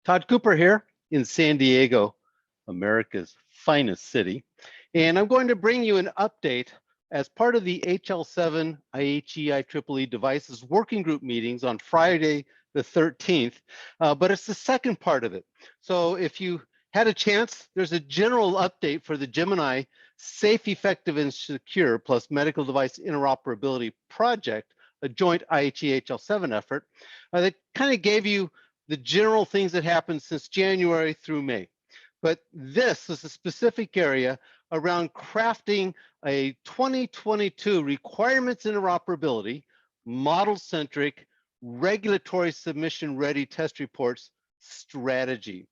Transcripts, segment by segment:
Todd Cooper here in San Diego, America's finest city. And I'm going to bring you an update as part of the HL7 IHE-IEEE devices working group meetings on Friday the 13th, but it's the second part of it. So if you had a chance, there's a general update for the Gemini Safe, Effective, and Secure plus Medical Device Interoperability Project, a joint IHE-HL7 effort that kind of gave you the general things that happened since January through May. But this is a specific area around crafting a 2022 requirements interoperability, model-centric, regulatory submission-ready test reports strategy.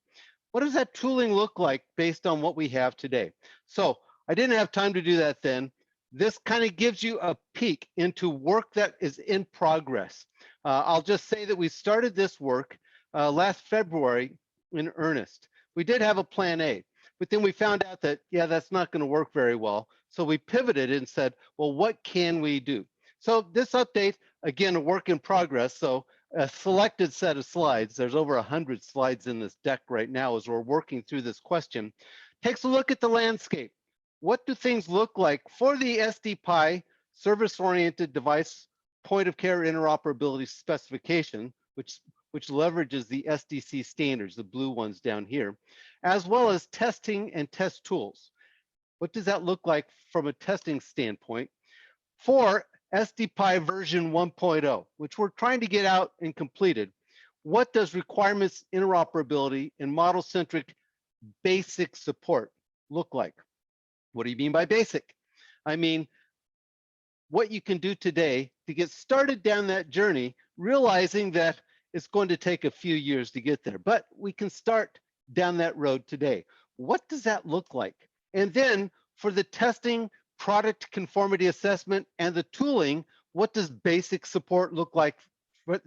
What does that tooling look like based on what we have today? So I didn't have time to do that then. This kind of gives you a peek into work that is in progress. I'll just say that we started this work last February in earnest. We did have a plan A, but then we found out that, yeah, that's not going to work very well. So we pivoted and said, well, what can we do? So this update, again, a work in progress. So a selected set of slides, there's over 100 slides in this deck right now as we're working through this question, takes a look at the landscape. What do things look like for the SDPi service-oriented device point of care interoperability specification, which leverages the SDC standards, the blue ones down here, as well as testing and test tools. What does that look like from a testing standpoint for SDPi version 1.0, which we're trying to get out and completed? What does requirements interoperability and model-centric basic support look like? What do you mean by basic? I mean, what you can do today to get started down that journey, realizing that it's going to take a few years to get there, but we can start down that road today. What does that look like? And then for the testing, product conformity assessment, and the tooling, what does basic support look like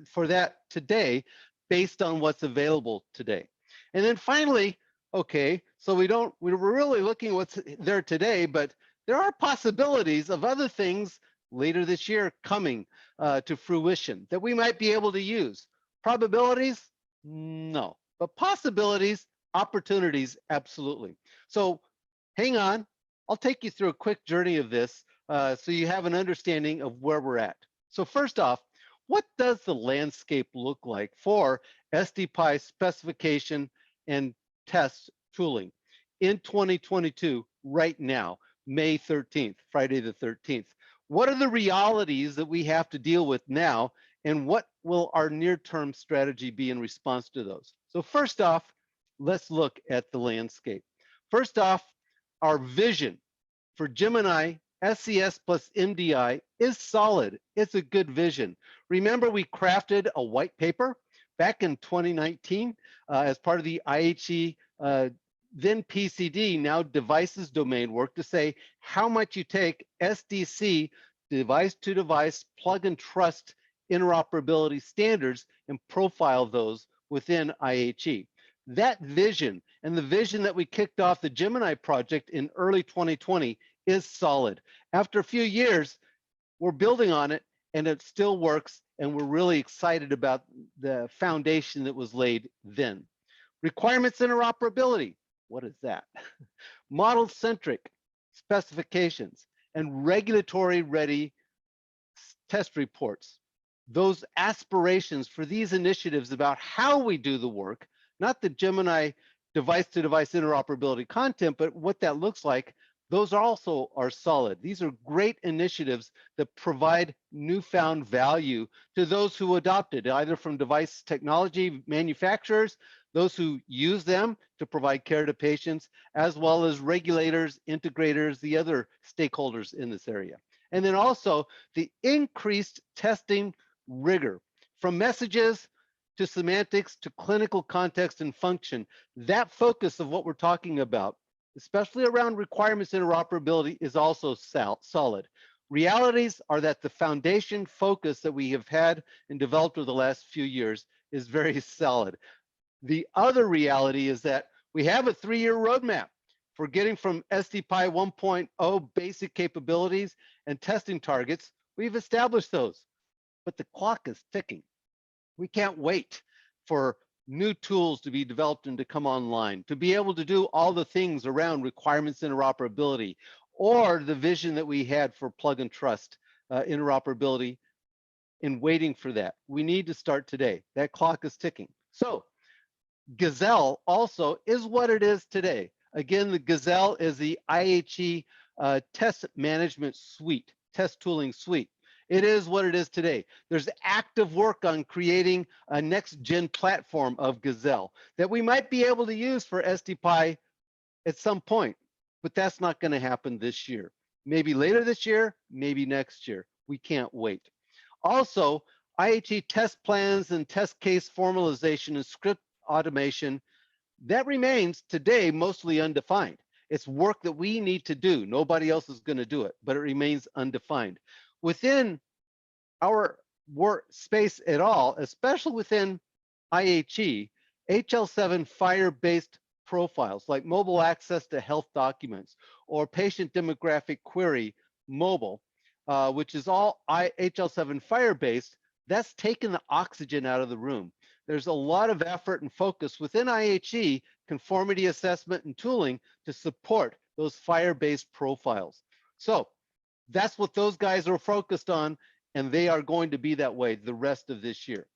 for that today based on what's available today? And then finally, okay, so we're really looking at what's there today, but there are possibilities of other things later this year coming to fruition that we might be able to use. Probabilities? No. But possibilities, opportunities, absolutely. So hang on. I'll take you through a quick journey of this so you have an understanding of where we're at. So first off, what does the landscape look like for SDPi specification and test tooling in 2022 right now, May 13th, Friday the 13th? What are the realities that we have to deal with now, and what will our near-term strategy be in response to those? So first off, let's look at the landscape. First off, our vision for Gemini SCS plus MDI is solid. It's a good vision. Remember, we crafted a white paper back in 2019 as part of the IHE, then PCD, now devices domain work to say how much you take SDC, device to device, plug and trust interoperability standards and profile those within IHE. That vision and the vision that we kicked off the Gemini project in early 2020 is solid. After a few years, we're building on it and it still works, and we're really excited about the foundation that was laid then. Requirements interoperability, what is that? Model-centric specifications and regulatory ready test reports. Those aspirations for these initiatives about how we do the work, not the Gemini device-to-device interoperability content, but what that looks like, those also are solid. These are great initiatives that provide newfound value to those who adopt it, either from device technology manufacturers, those who use them to provide care to patients, as well as regulators, integrators, the other stakeholders in this area. And then also the increased testing rigor from messages to semantics to clinical context and function. That focus of what we're talking about, especially around requirements interoperability, is also solid. Realities are that the foundation focus that we have had and developed over the last few years is very solid. The other reality is that we have a 3-year roadmap for getting from SDPi 1.0 basic capabilities and testing targets. We've established those, but the clock is ticking. We can't wait for new tools to be developed and to come online, to be able to do all the things around requirements interoperability, or the vision that we had for plug and trust interoperability, in waiting for that. We need to start today. That clock is ticking. So Gazelle also is what it is today. Again, the Gazelle is the IHE test management suite, test tooling suite. It is what it is today. There's active work on creating a next gen platform of Gazelle that we might be able to use for SDPi at some point, but that's not going to happen this year. Maybe later this year, maybe next year. We can't wait. Also, IHE test plans and test case formalization and script automation, that remains today mostly undefined. It's work that we need to do. Nobody else is going to do it, but it remains undefined. Within our work space at all, especially within IHE, HL7 FHIR-based profiles like mobile access to health documents or patient demographic query mobile, which is all HL7 FHIR-based, that's taken the oxygen out of the room. There's a lot of effort and focus within IHE, conformity assessment and tooling to support those FHIR-based profiles. So that's what those guys are focused on, and they are going to be that way the rest of this year.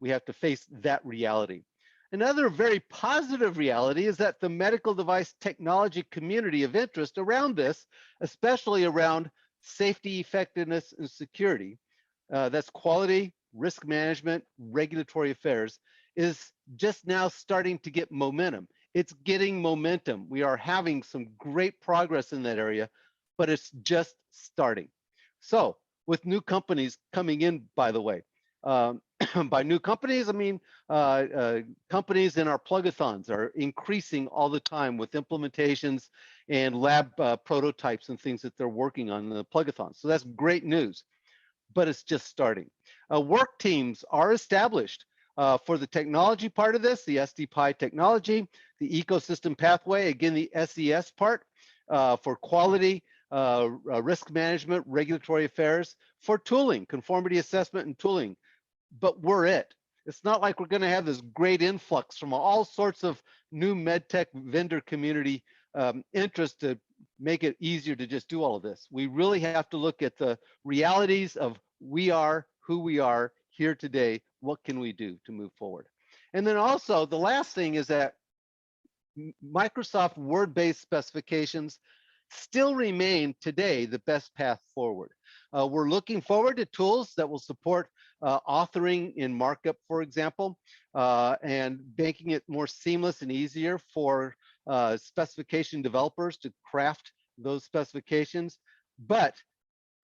We have to face that reality. Another very positive reality is that the medical device technology community of interest around this, especially around safety, effectiveness, and security, that's quality, risk management, regulatory affairs, is just now starting to get momentum. It's getting momentum. We are having some great progress in that area, but it's just starting. So with new companies coming in, by the way, by new companies, I mean companies in our plugathons are increasing all the time with implementations and lab prototypes and things that they're working on in the plugathons. So that's great news, but it's just starting. Work teams are established for the technology part of this, the SDPi technology, the ecosystem pathway, again, the SES part for quality, risk management, regulatory affairs, for tooling, conformity assessment and tooling. But we're it. It's not like we're going to have this great influx from all sorts of new medtech vendor community interest to make it easier to just do all of this. We really have to look at the realities of we are who we are here today. What can we do to move forward? And then also the last thing is that Microsoft Word-based specifications still remain today the best path forward. We're looking forward to tools that will support authoring in markup, for example, and making it more seamless and easier for specification developers to craft those specifications. But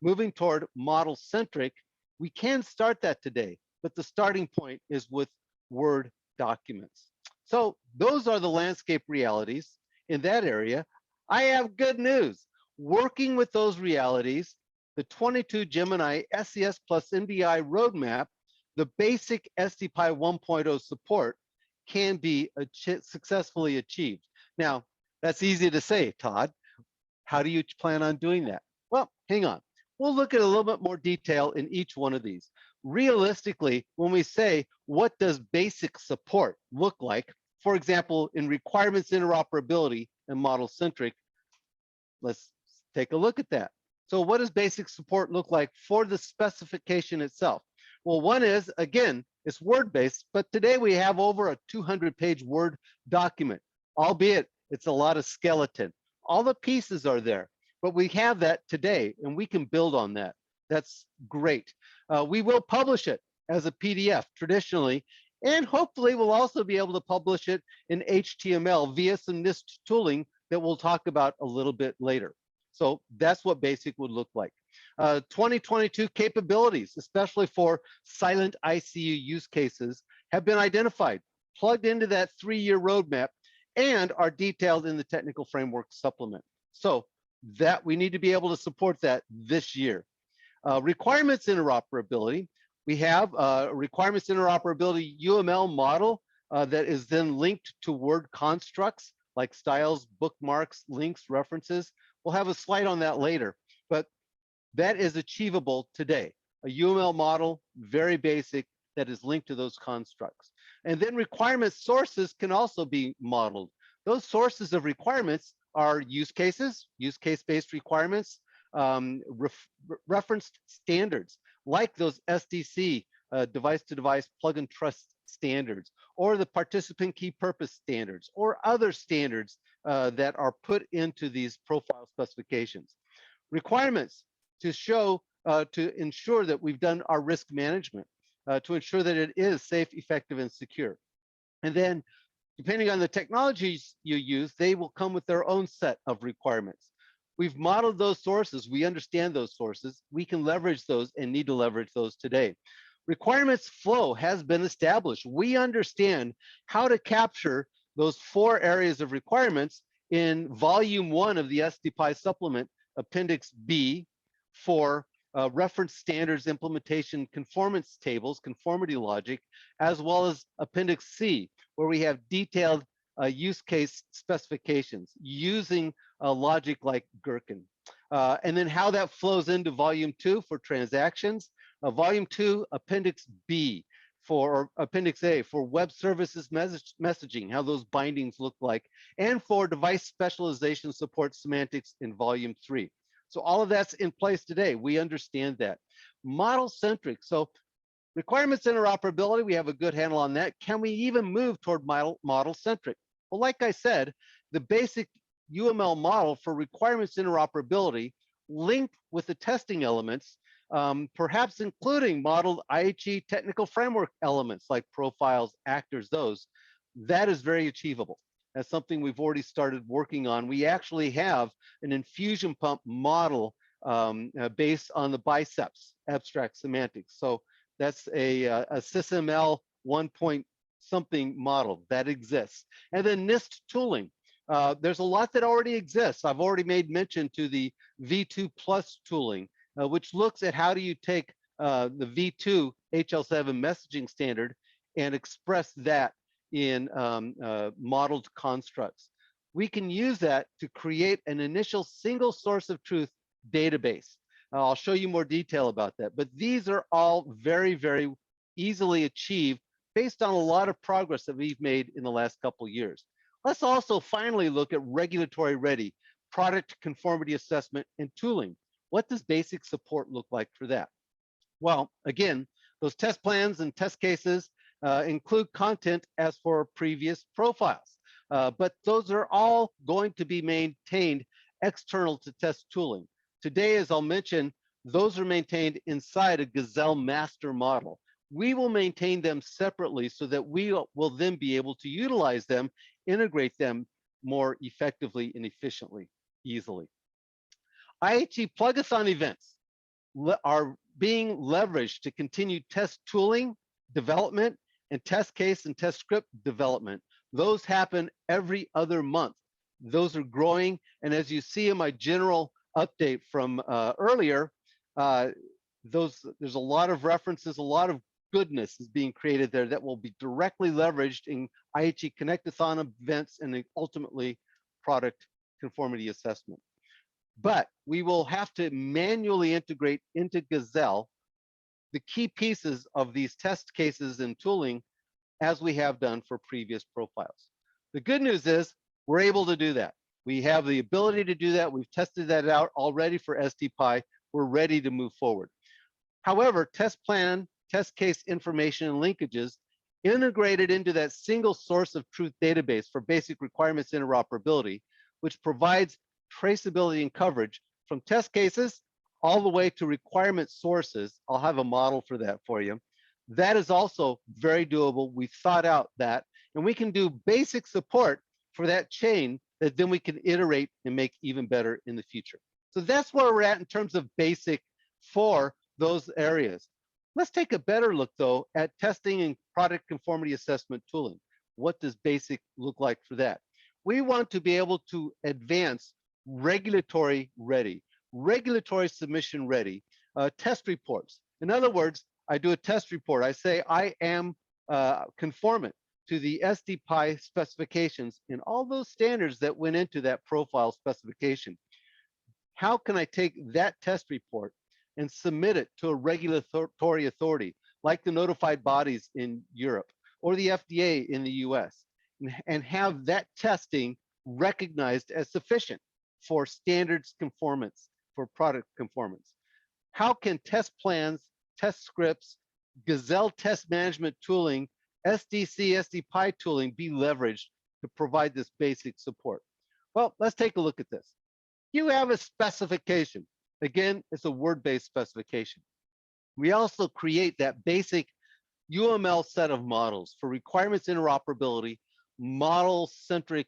moving toward model-centric, we can start that today, but the starting point is with Word documents. So those are the landscape realities in that area. I have good news. Working with those realities, the 22 Gemini SES plus NBI roadmap, the basic SDPi 1.0 support can be successfully achieved. Now, that's easy to say, Todd. How do you plan on doing that? Well, hang on. We'll look at a little bit more detail in each one of these. Realistically, when we say, what does basic support look like? For example, in requirements interoperability and model-centric, let's take a look at that. So what does basic support look like for the specification itself? Well, one is, again, it's Word-based, but today we have over a 200-page Word document, albeit it's a lot of skeleton. All the pieces are there, but we have that today, and we can build on that. That's great. We will publish it as a PDF traditionally, and hopefully we'll also be able to publish it in HTML via some NIST tooling that we'll talk about a little bit later. So that's what basic would look like. 2022 capabilities, especially for silent ICU use cases, have been identified, plugged into that 3-year roadmap, and are detailed in the technical framework supplement. So that we need to be able to support that this year. Requirements interoperability, we have requirements interoperability UML model that is then linked to Word constructs like styles, bookmarks, links, references. We'll have a slide on that later, but that is achievable today. A UML model, very basic, that is linked to those constructs. And then requirement sources can also be modeled. Those sources of requirements are use cases, use case-based requirements, referenced standards, like those SDC, device-to-device plug and trust standards, or the participant key purpose standards, or other standards that are put into these profile specifications. Requirements to show, to ensure that we've done our risk management, to ensure that it is safe, effective, and secure. And then, depending on the technologies you use, they will come with their own set of requirements. We've modeled those sources. We understand those sources. We can leverage those and need to leverage those today. Requirements flow has been established. We understand how to capture those 4 areas of requirements in volume 1 of the SDPi supplement, Appendix B, for reference standards implementation conformance tables, conformity logic, as well as Appendix C, where we have detailed use case specifications using logic like Gherkin. And then how that flows into volume 2 for transactions, volume 2, Appendix B, or Appendix A for web services messaging, how those bindings look like, and for device specialization support semantics in volume 3. So all of that's in place today. We understand that. Model-centric. So requirements interoperability, we have a good handle on that. Can we even move toward model-centric? Well, like I said, the basic UML model for requirements interoperability linked with the testing elements, perhaps including modeled IHE technical framework elements like profiles, actors, those, that is very achievable. That's something we've already started working on. We actually have an infusion pump model based on the biceps abstract semantics. So that's a SysML 1 something model that exists. And then NIST tooling. There's a lot that already exists. I've already made mention to the V2 Plus tooling, which looks at how do you take the V2 HL7 messaging standard and express that in modeled constructs. We can use that to create an initial single source of truth database. I'll show you more detail about that, but these are all very, very easily achieved based on a lot of progress that we've made in the last couple of years. Let's also finally look at regulatory ready, product conformity assessment, and tooling. What does basic support look like for that? Well, again, those test plans and test cases include content as for previous profiles, but those are all going to be maintained external to test tooling. Today, as I'll mention, those are maintained inside a Gazelle master model. We will maintain them separately so that we will then be able to utilize them, integrate them more effectively and efficiently, easily. IHE plug-a-thon events are being leveraged to continue test tooling, development, and test case and test script development. Those happen every other month. Those are growing, and as you see in my general update from earlier, there's a lot of references, a lot of goodness is being created there that will be directly leveraged in IHE Connect-a-thon events and ultimately product conformity assessment. But we will have to manually integrate into Gazelle the key pieces of these test cases and tooling as we have done for previous profiles. The good news is we're able to do that. We have the ability to do that. We've tested that out already for SDPi. We're ready to move forward. However, test plan, test case information and linkages integrated into that single source of truth database for basic requirements interoperability, which provides traceability and coverage from test cases all the way to requirement sources. I'll have a model for that for you. That is also very doable. We've thought out that, and we can do basic support for that chain that then we can iterate and make even better in the future. So that's where we're at in terms of basic for those areas. Let's take a better look though at testing and product conformity assessment tooling. What does basic look like for that? We want to be able to advance regulatory ready, regulatory submission ready, test reports. In other words, I do a test report. I say I am conformant to the SDPi specifications and all those standards that went into that profile specification. How can I take that test report and submit it to a regulatory authority like the notified bodies in Europe or the FDA in the US, and have that testing recognized as sufficient for standards conformance, for product conformance? How can test plans, test scripts, Gazelle test management tooling, SDPi tooling be leveraged to provide this basic support? Well, let's take a look at this. You have a specification. Again, it's a word-based specification. We also create that basic UML set of models for requirements interoperability, model-centric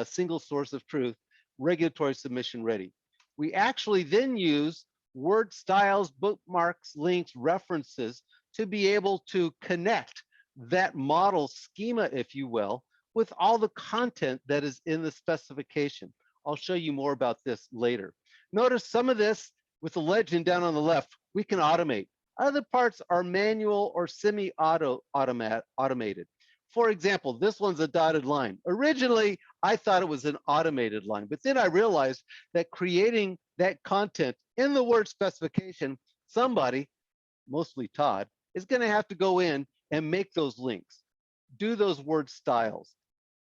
single source of truth, regulatory submission ready. We actually then use word styles, bookmarks, links, references to be able to connect that model schema, if you will, with all the content that is in the specification. I'll show you more about this later. Notice some of this with the legend down on the left, we can automate. Other parts are manual or semi-automated. For example, this one's a dotted line. Originally, I thought it was an automated line, but then I realized that creating that content in the word specification, somebody, mostly Todd, is going to have to go in and make those links, do those word styles,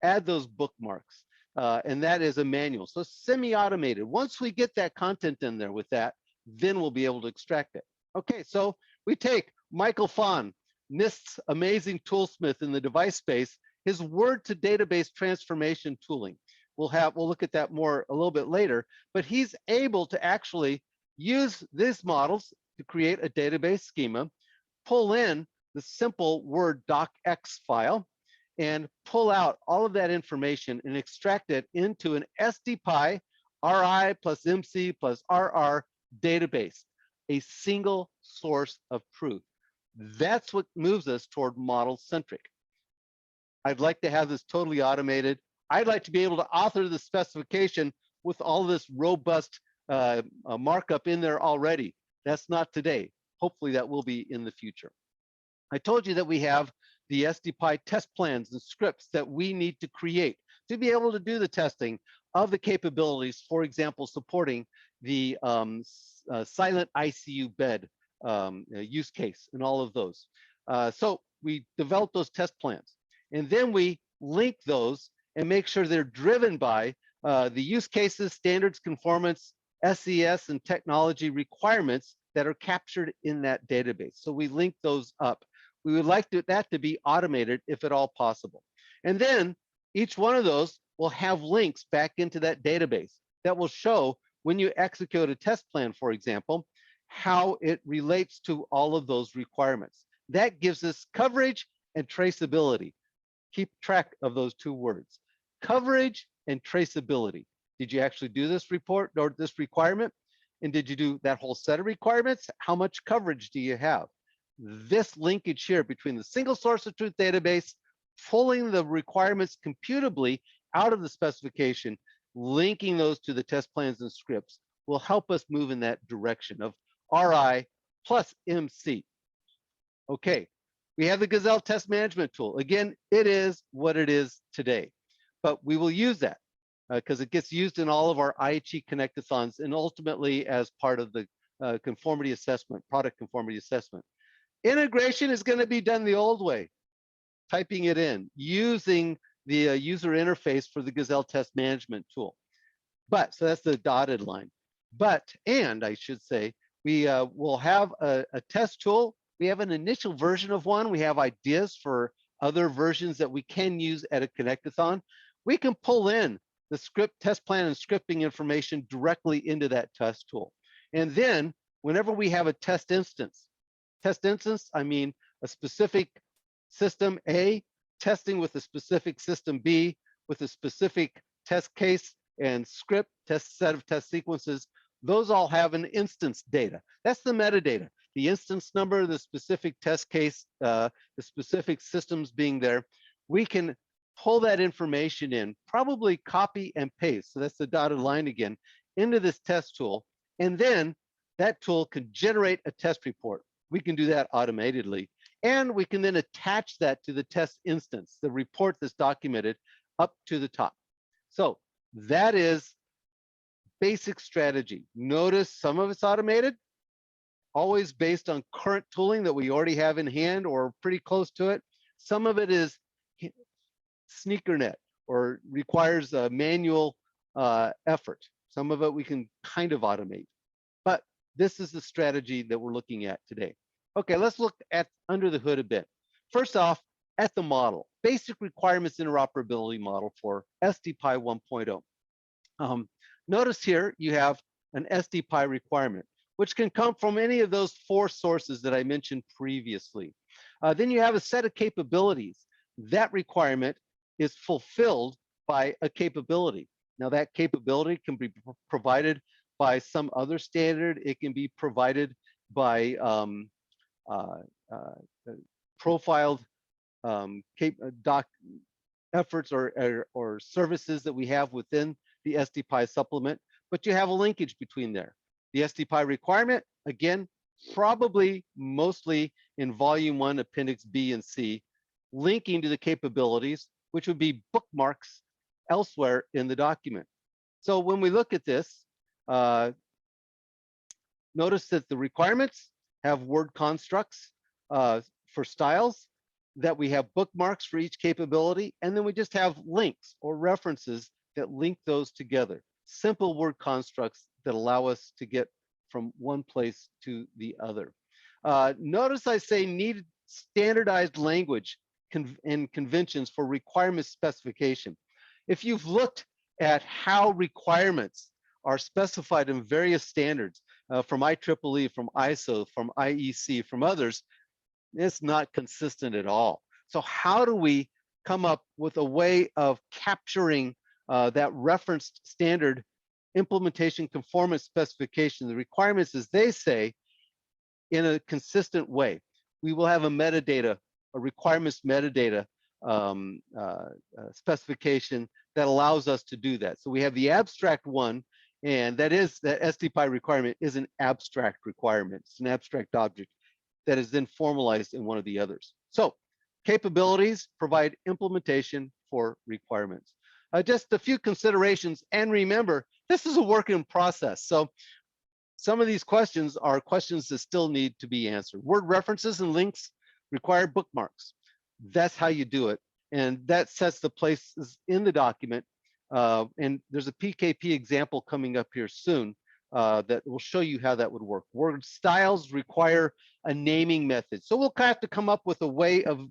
add those bookmarks, and that is a manual. So semi-automated. Once we get that content in there with that, then we'll be able to extract it. Okay, so we take Michael Fahn, NIST's amazing toolsmith in the device space, his word to database transformation tooling. We'll look at that more a little bit later, but he's able to actually use these models to create a database schema, pull in the simple Word docx file, and pull out all of that information and extract it into an SDPi RI+MC+RR database, a single source of truth. That's what moves us toward model-centric. I'd like to have this totally automated. I'd like to be able to author the specification with all this robust markup in there already. That's not today. Hopefully that will be in the future. I told you that we have the SDPi test plans and scripts that we need to create to be able to do the testing of the capabilities, for example, supporting the silent ICU bed use case and all of those. So we develop those test plans, and then we link those and make sure they're driven by the use cases, standards, conformance, SES, and technology requirements that are captured in that database. So we link those up. We would like that to be automated if at all possible. And then each one of those will have links back into that database that will show when you execute a test plan, for example, how it relates to all of those requirements. That gives us coverage and traceability. Keep track of those two words, coverage and traceability. Did you actually do this report or this requirement? And did you do that whole set of requirements? How much coverage do you have? This linkage here between the single source of truth database, pulling the requirements computably out of the specification, linking those to the test plans and scripts will help us move in that direction of RI plus MC. Okay, we have the Gazelle test management tool. Again, it is what it is today, but we will use that because it gets used in all of our IHE connectathons and ultimately as part of the conformity assessment, product conformity assessment. Integration is going to be done the old way, typing it in, using the user interface for the Gazelle test management tool. But, so that's the dotted line. But, and I should say, we will have a test tool. We have an initial version of one. We have ideas for other versions that we can use at a connectathon. We can pull in the script, test plan, and scripting information directly into that test tool. And then, whenever we have a test instance, I mean a specific system A testing with a specific system B with a specific test case and script, test set of test sequences, those all have an instance data. That's the metadata, the instance number, the specific test case, the specific systems being there. We can pull that information in, probably copy and paste, so that's the dotted line again, into this test tool, and then that tool can generate a test report. We can do that automatically, and we can then attach that to the test instance, the report that's documented up to the top. So that is basic strategy. Notice some of it's automated, always based on current tooling that we already have in hand or pretty close to it. Some of it is sneakernet or requires a manual effort. Some of it we can kind of automate. But this is the strategy that we're looking at today. Okay, let's look at under the hood a bit. First off, at the model, basic requirements interoperability model for SDPi 1.0. Notice here you have an SDPi requirement, which can come from any of those 4 sources that I mentioned previously. Then you have a set of capabilities. That requirement is fulfilled by a capability. Now that capability can be provided by some other standard. It can be provided by profiled efforts or services that we have within the SDPi supplement, but you have a linkage between there. The SDPi requirement, again, probably mostly in volume 1, appendix B and C, linking to the capabilities, which would be bookmarks elsewhere in the document. So when we look at this, notice that the requirements have word constructs for styles, that we have bookmarks for each capability, and then we just have links or references that link those together. Simple word constructs that allow us to get from one place to the other. Notice I say need standardized language and conventions for requirement specification. If you've looked at how requirements are specified in various standards from IEEE, from ISO, from IEC, from others, it's not consistent at all. So how do we come up with a way of capturing that referenced standard implementation conformance specification, the requirements as they say, in a consistent way? We will have a metadata, a requirements metadata specification that allows us to do that. So we have the abstract one, and that is the SDPi requirement is an abstract requirement. It's an abstract object that is then formalized in one of the others. So capabilities provide implementation for requirements. Just a few considerations, and remember, this is a work in process. So some of these questions are questions that still need to be answered. Word references and links require bookmarks. That's how you do it. And that sets the places in the document. And there's a PKP example coming up here soon that will show you how that would work. Word styles require a naming method. So we'll have to come up with a way of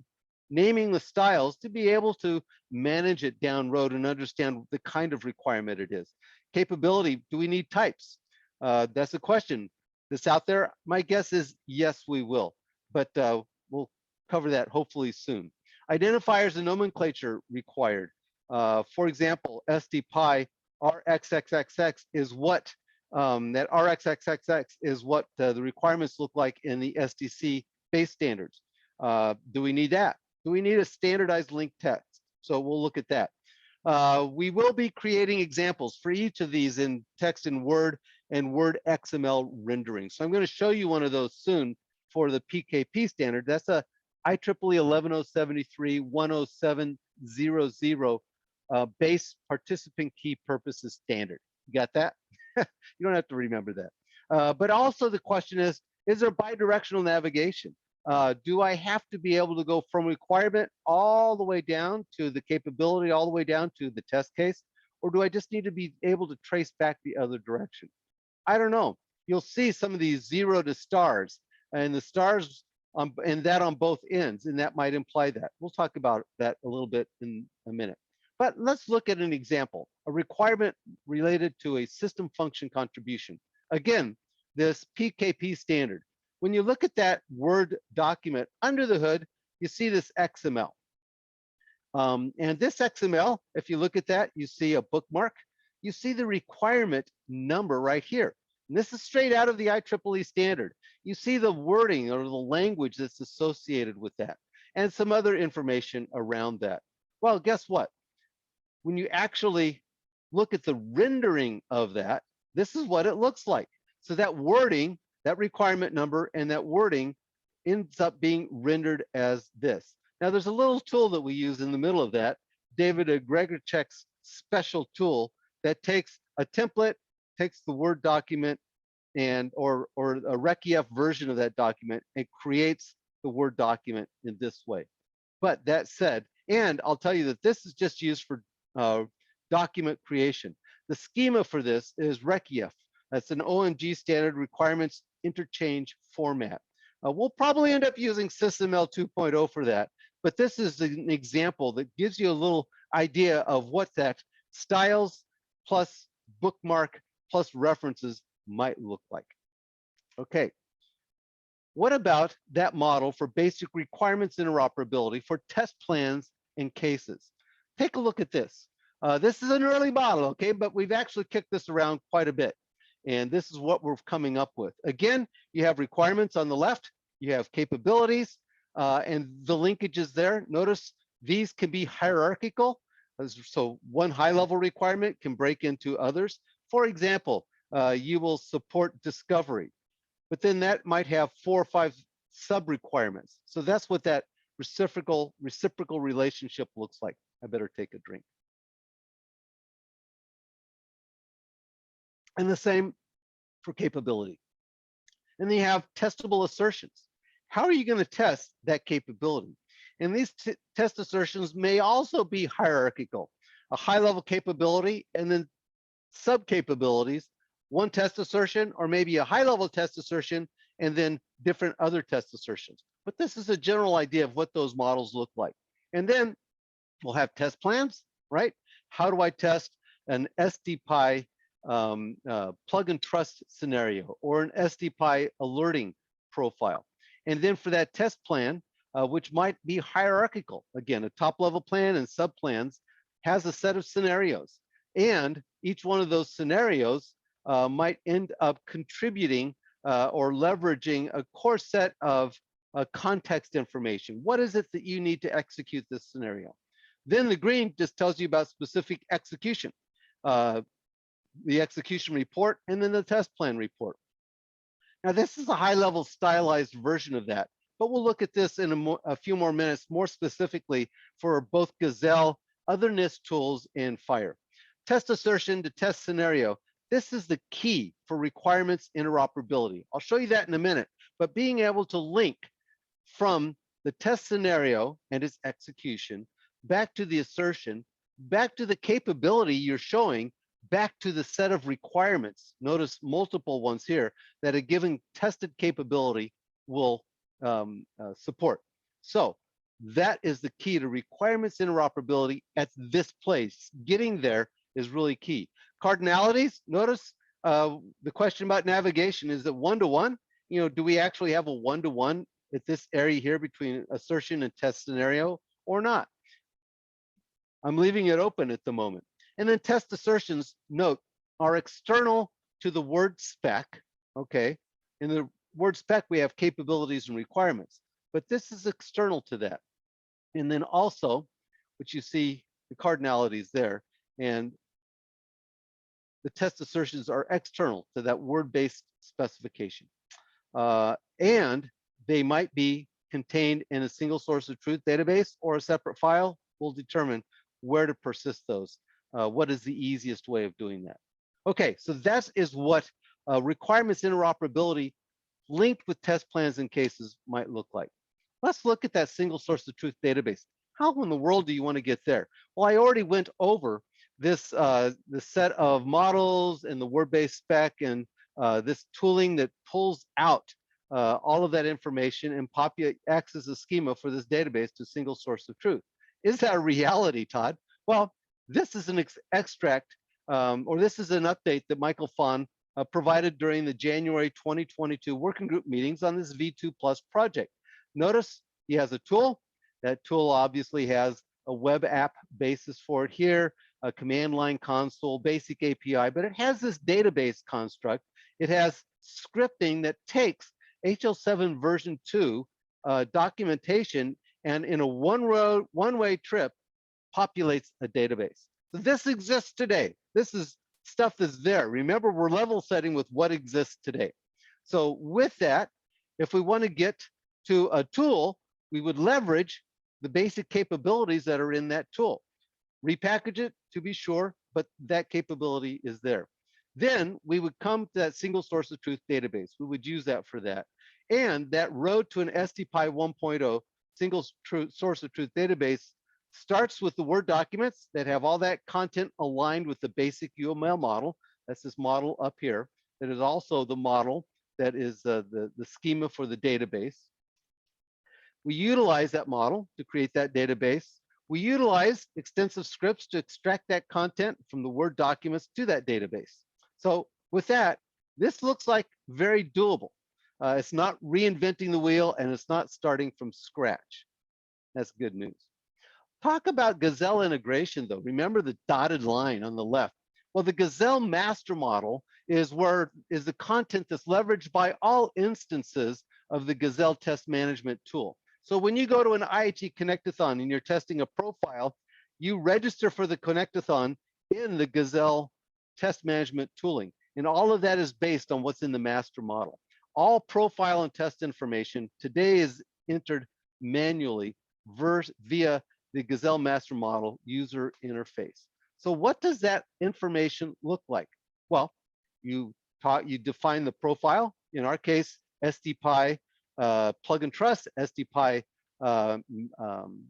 naming the styles to be able to manage it down road and understand the kind of requirement it is. Capability, do we need types? That's a question that's out there. My guess is yes, we will, but we'll cover that hopefully soon. Identifiers and nomenclature required. For example, SDPi RXXXX is what that RXXXX is what the requirements look like in the SDC base standards. Do we need that? Do we need a standardized link text? So we'll look at that. We will be creating examples for each of these in text in Word and Word XML rendering. So I'm going to show you one of those soon for the PKP standard. That's a IEEE 11073 10700 base participant key purposes standard. You got that? You don't have to remember that. But also the question is there bidirectional navigation? Do I have to be able to go from requirement all the way down to the capability, all the way down to the test case? Or do I just need to be able to trace back the other direction? I don't know. You'll see some of these 0 to stars, and the stars and that on both ends, and that might imply that. We'll talk about that a little bit in a minute. But let's look at an example, a requirement related to a system function contribution. Again, this PKP standard. When you look at that Word document under the hood, you see this XML. And this XML, if you look at that, you see a bookmark. You see the requirement number right here. And this is straight out of the IEEE standard. You see the wording or the language that's associated with that and some other information around that. Well, guess what? When you actually look at the rendering of that, this is what it looks like. So that wording, that requirement number, and that wording ends up being rendered as this. Now, there's a little tool that we use in the middle of that, David Gregorchek's special tool that takes a template, takes the Word document, and or a RecEF version of that document, and creates the Word document in this way. But that said, and I'll tell you that this is just used for document creation. The schema for this is RECIF. That's an OMG standard requirements interchange format. We'll probably end up using SysML 2.0 for that, but this is an example that gives you a little idea of what that styles plus bookmark plus references might look like. Okay. What about that model for basic requirements interoperability for test plans and cases? Take a look at this. This is an early model, okay, but we've actually kicked this around quite a bit. And this is what we're coming up with. Again, you have requirements on the left, you have capabilities, and the linkages there. Notice these can be hierarchical. So one high-level requirement can break into others. For example, you will support discovery, but then that might have 4 or 5 sub-requirements. So that's what that reciprocal relationship looks like. I better take a drink. And the same for capability. And then you have testable assertions. How are you going to test that capability? And these test assertions may also be hierarchical. A high-level capability and then sub-capabilities, one test assertion, or maybe a high-level test assertion, and then different other test assertions. But this is a general idea of what those models look like. And then we'll have test plans, right? How do I test an SDPi plug and trust scenario or an SDPi alerting profile? And then for that test plan, which might be hierarchical, again, a top-level plan and sub-plans has a set of scenarios. And each one of those scenarios might end up contributing or leveraging a core set of context information. What is it that you need to execute this scenario? Then the green just tells you about specific execution, the execution report, and then the test plan report. Now, this is a high-level stylized version of that, but we'll look at this in a few more minutes, more specifically for both Gazelle, other NIST tools, and FHIR. Test assertion to test scenario. This is the key for requirements interoperability. I'll show you that in a minute, but being able to link from the test scenario and its execution back to the assertion, back to the capability you're showing, back to the set of requirements. Notice multiple ones here that a given tested capability will support. So that is the key to requirements interoperability at this place. Getting there is really key. Cardinalities, notice the question about navigation, is it one-to-one? You know, do we actually have a one-to-one at this area here between assertion and test scenario or not? I'm leaving it open at the moment. And then test assertions, note, are external to the word spec, okay? In the word spec, we have capabilities and requirements, but this is external to that. And then also, which you see the cardinalities there, and the test assertions are external to that word-based specification. And they might be contained in a single source of truth database or a separate file. We'll determine where to persist those. What is the easiest way of doing that? Okay, so that is what requirements interoperability linked with test plans and cases might look like. Let's look at that single source of truth database. How in the world do you want to get there? Well, I already went over this the set of models and the word-based spec and this tooling that pulls out all of that information and acts as a schema for this database to single source of truth. Is that a reality, Todd? Well, this is an extract, or this is an update that Michael Fahn provided during the January 2022 working group meetings on this V2 Plus project. Notice he has a tool. That tool obviously has a web app basis for it here, a command line console, basic API, but it has this database construct. It has scripting that takes HL7 version 2 documentation and in a one-way trip populates a database. So this exists today. This is stuff that's there. Remember, we're level setting with what exists today. So with that, if we want to get to a tool, we would leverage the basic capabilities that are in that tool. Repackage it to be sure, but that capability is there. Then we would come to that single source of truth database. We would use that for that. And that road to an SDPi 1.0 single source of truth database starts with the Word documents that have all that content aligned with the basic UML model. That's this model up here. That is also the model that is the schema for the database. We utilize that model to create that database. We utilize extensive scripts to extract that content from the Word documents to that database. So with that, this looks like very doable. It's not reinventing the wheel, and it's not starting from scratch. That's good news. Talk about Gazelle integration, though. Remember the dotted line on the left. Well, the Gazelle master model is the content that's leveraged by all instances of the Gazelle test management tool. So when you go to an IHE Connectathon and you're testing a profile, you register for the Connectathon in the Gazelle test management tooling. And all of that is based on what's in the master model. All profile and test information today is entered manually via the Gazelle master model user interface. So what does that information look like? Well, you define the profile. In our case, SDPi plug and trust, SDPi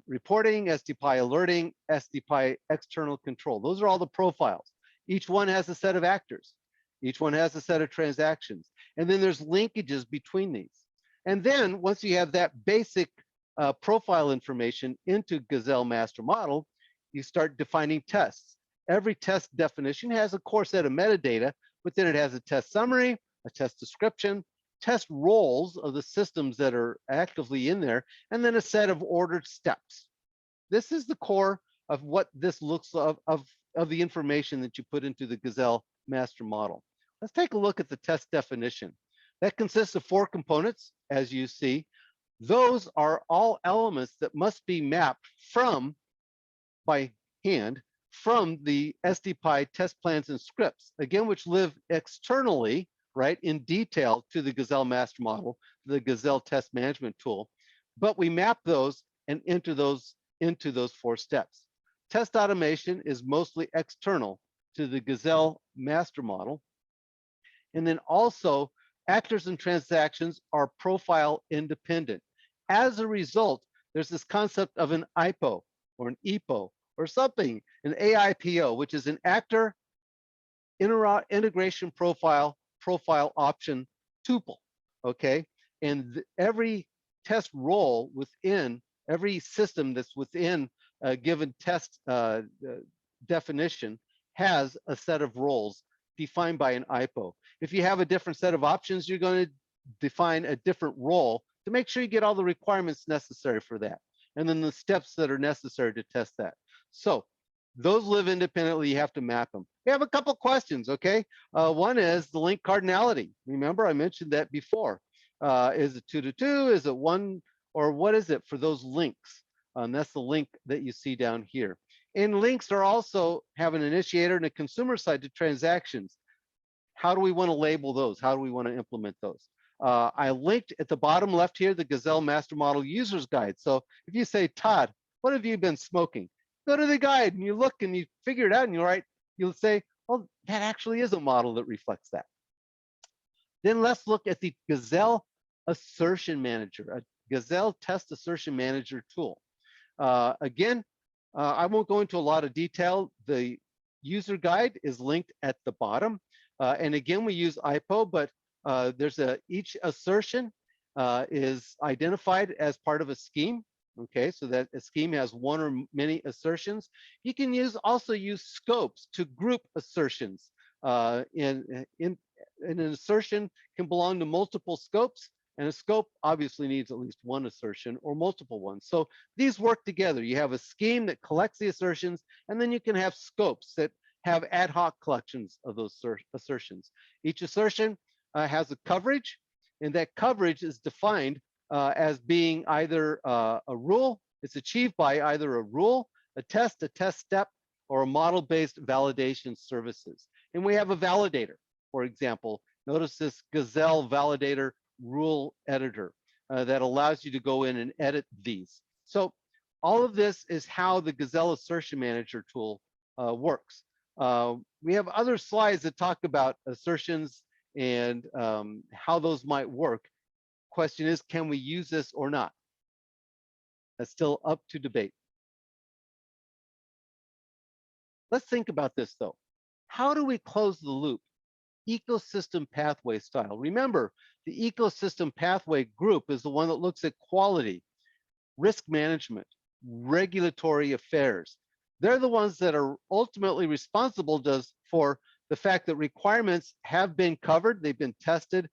reporting, SDPi alerting, SDPi external control. Those are all the profiles. Each one has a set of actors. Each one has a set of transactions. And then there's linkages between these. And then once you have that basic profile information into Gazelle master model, you start defining tests. Every test definition has a core set of metadata, but then it has a test summary, a test description, test roles of the systems that are actively in there, and then a set of ordered steps. This is the core of what this looks of the information that you put into the Gazelle master model. Let's take a look at the test definition. That consists of 4 components, as you see. Those are all elements that must be mapped by hand from the SDPi test plans and scripts, again, which live externally, right, in detail to the Gazelle master model, the Gazelle test management tool. But we map those and enter those into those 4 steps. Test automation is mostly external to the Gazelle master model. And then also, actors and transactions are profile independent. As a result, there's this concept of an IPO or an EPO or something, an AIPO, which is an actor integration profile option tuple, okay? And every test role within every system that's within a given test definition has a set of roles defined by an IPO. If you have a different set of options, you're going to define a different role to make sure you get all the requirements necessary for that, and then the steps that are necessary to test that. So those live independently, you have to map them. We have a couple questions, okay? One is the link cardinality. Remember, I mentioned that before. Is it 2 to 2? Is it 1? Or what is it for those links? That's the link that you see down here. And links are also have an initiator and a consumer side to transactions. How do we want to label those? How do we want to implement those? I linked at the bottom left here the Gazelle Master Model User's Guide. So if you say, Todd, what have you been smoking? Go to the guide and you look and you figure it out and you'll say, well, that actually is a model that reflects that. Then let's look at the Gazelle Assertion Manager, a Gazelle Test Assertion Manager tool. Again, I won't go into a lot of detail. The user guide is linked at the bottom. And again, we use IPO, but each assertion is identified as part of a scheme. Okay, so that a scheme has one or many assertions. You can also use scopes to group assertions. And an assertion can belong to multiple scopes, and a scope obviously needs at least one assertion or multiple ones. So these work together. You have a scheme that collects the assertions, and then you can have scopes that have ad hoc collections of those assertions. Each assertion has a coverage, and that coverage is defined as being either a rule. It's achieved by either a rule, a test step, or a model-based validation services. And we have a validator, for example. Notice this Gazelle validator rule editor that allows you to go in and edit these. So all of this is how the Gazelle Assertion Manager tool works. We have other slides that talk about assertions and how those might work. Question is, can we use this or not? That's still up to debate. Let's think about this though. How do we close the loop? Ecosystem pathway style. Remember, the ecosystem pathway group is the one that looks at quality, risk management, regulatory affairs. They're the ones that are ultimately responsible for the fact that requirements have been covered, they've been tested.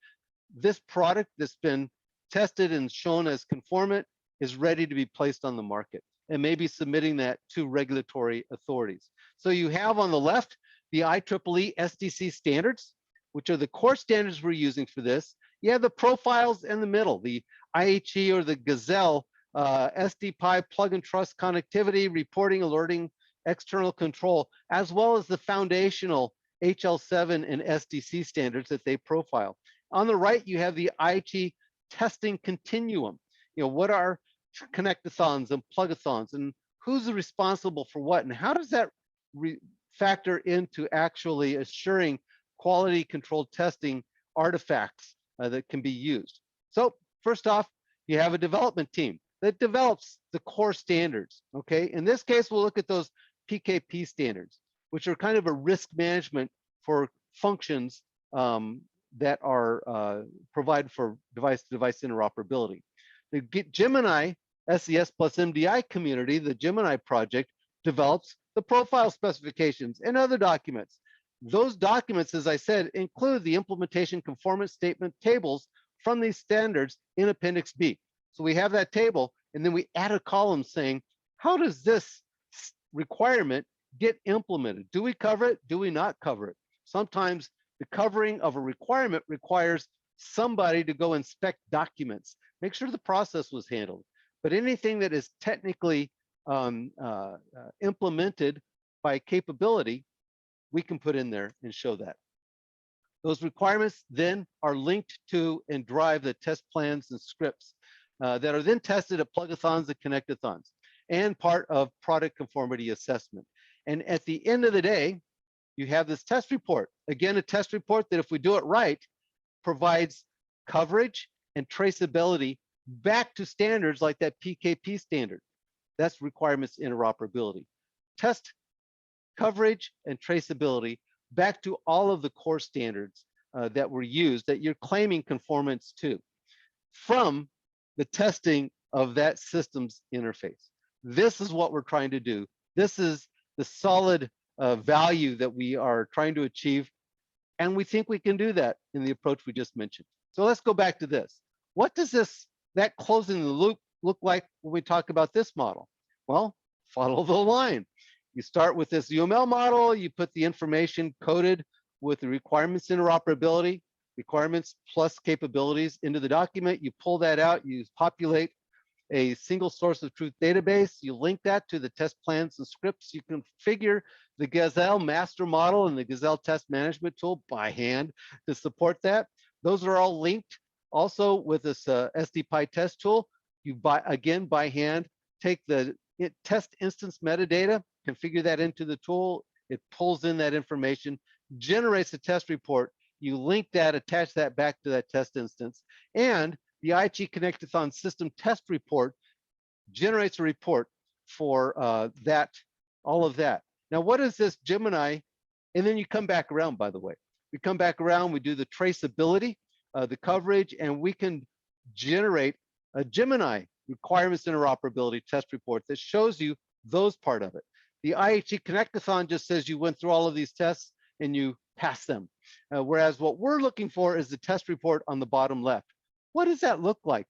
This product that's been tested and shown as conformant is ready to be placed on the market, and maybe submitting that to regulatory authorities. So you have on the left the IEEE SDC standards, which are the core standards we're using for this. You have the profiles in the middle, the IHE or the Gazelle, SDPi plug and trust connectivity, reporting, alerting, external control, as well as the foundational HL7 and SDC standards that they profile. On the right, you have the IHE testing continuum. What are connectathons and plugathons, and who's responsible for what, and how does that factor into actually assuring quality controlled testing artifacts that can be used. So first off, you have a development team that develops the core standards, okay? In this case, we'll look at those PKP standards, which are kind of a risk management for functions that are provided for device-to-device interoperability. The Gemini SES plus MDI community, the Gemini project, develops the profile specifications and other documents. Those documents, as I said, include the implementation conformance statement tables from these standards in Appendix B. So we have that table, and then we add a column saying, how does this requirement get implemented? Do we cover it? Do we not cover it? Sometimes the covering of a requirement requires somebody to go inspect documents, make sure the process was handled. But anything that is technically implemented by capability, we can put in there and show that. Those requirements then are linked to and drive the test plans and scripts that are then tested at plugathons and connectathons and part of product conformity assessment. And at the end of the day, you have this test report. Again, a test report that, if we do it right, provides coverage and traceability back to standards like that PKP standard. That's requirements interoperability. Test coverage and traceability back to all of the core standards that were used that you're claiming conformance to from the testing of that system's interface. This is what we're trying to do. This is the solid value that we are trying to achieve, and we think we can do that in the approach we just mentioned. So let's go back to this. What does that closing the loop look like when we talk about this model? Well, follow the line. You start with this UML model, you put the information coded with the requirements interoperability, requirements plus capabilities into the document. You pull that out, you populate a single source of truth database, you link that to the test plans and scripts, you configure the Gazelle master model and the Gazelle test management tool by hand to support that. Those are all linked also with this SDPi test tool. You again by hand take the test instance metadata, configure that into the tool, it pulls in that information, generates a test report, you link that, attach that back to that test instance, and the IHE Connectathon system test report generates a report for all of that. Now, what is this Gemini? And then you come back around, by the way. We come back around, we do the traceability, the coverage, and we can generate a Gemini requirements interoperability test report that shows you those part of it. The IHE Connectathon just says you went through all of these tests and you pass them. Whereas what we're looking for is the test report on the bottom left. What does that look like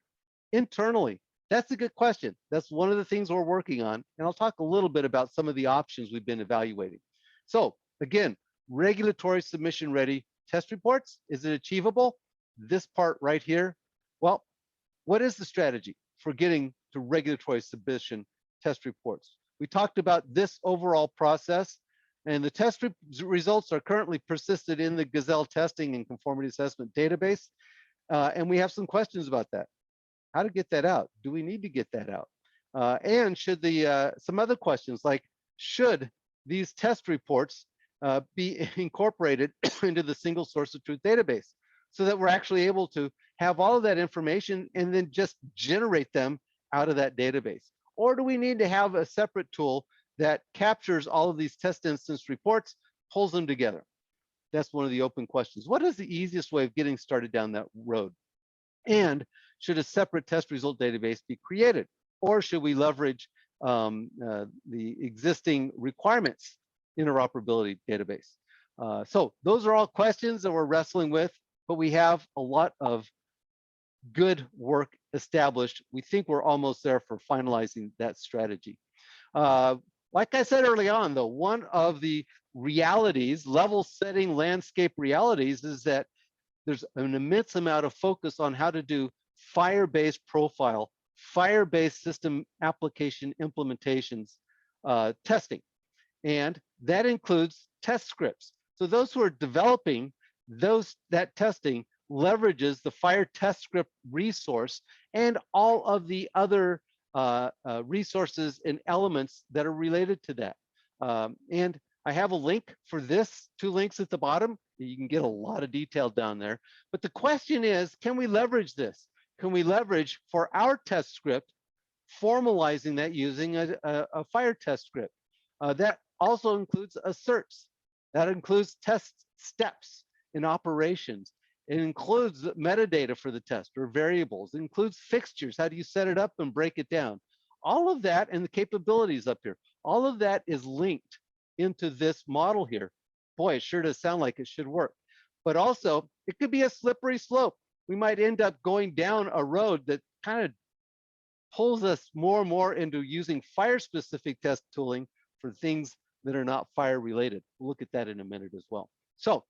internally? That's a good question. That's one of the things we're working on. And I'll talk a little bit about some of the options we've been evaluating. So again, regulatory submission ready test reports. Is it achievable? This part right here. Well, what is the strategy for getting to regulatory submission test reports? We talked about this overall process, and the test results are currently persisted in the Gazelle testing and conformity assessment database. And we have some questions about that. How to get that out? Do we need to get that out? And should some other questions like, should these test reports be incorporated into the single source of truth database so that we're actually able to have all of that information and then just generate them out of that database? Or do we need to have a separate tool that captures all of these test instance reports, pulls them together? That's one of the open questions. What is the easiest way of getting started down that road? And should a separate test result database be created? Or should we leverage the existing requirements interoperability database? So those are all questions that we're wrestling with, but we have a lot of good work established. We think we're almost there for finalizing that strategy. Like I said early on, though, one of the realities, level setting landscape realities, is that there's an immense amount of focus on how to do FHIR-based profile, FHIR-based system application implementations testing. And that includes test scripts. So those who are developing that testing leverages the FHIR test script resource and all of the other resources and elements that are related to that. And I have a link for this, 2 links at the bottom. You can get a lot of detail down there. But the question is, can we leverage this? Can we leverage for our test script, formalizing that using a FHIR test script? That also includes asserts. That includes test steps in operations. It includes metadata for the test or variables. It includes fixtures. How do you set it up and break it down? All of that and the capabilities up here. All of that is linked into this model here. Boy, it sure does sound like it should work. But also, it could be a slippery slope. We might end up going down a road that kind of pulls us more and more into using FHIR-specific test tooling for things that are not FHIR related. We'll look at that in a minute as well. So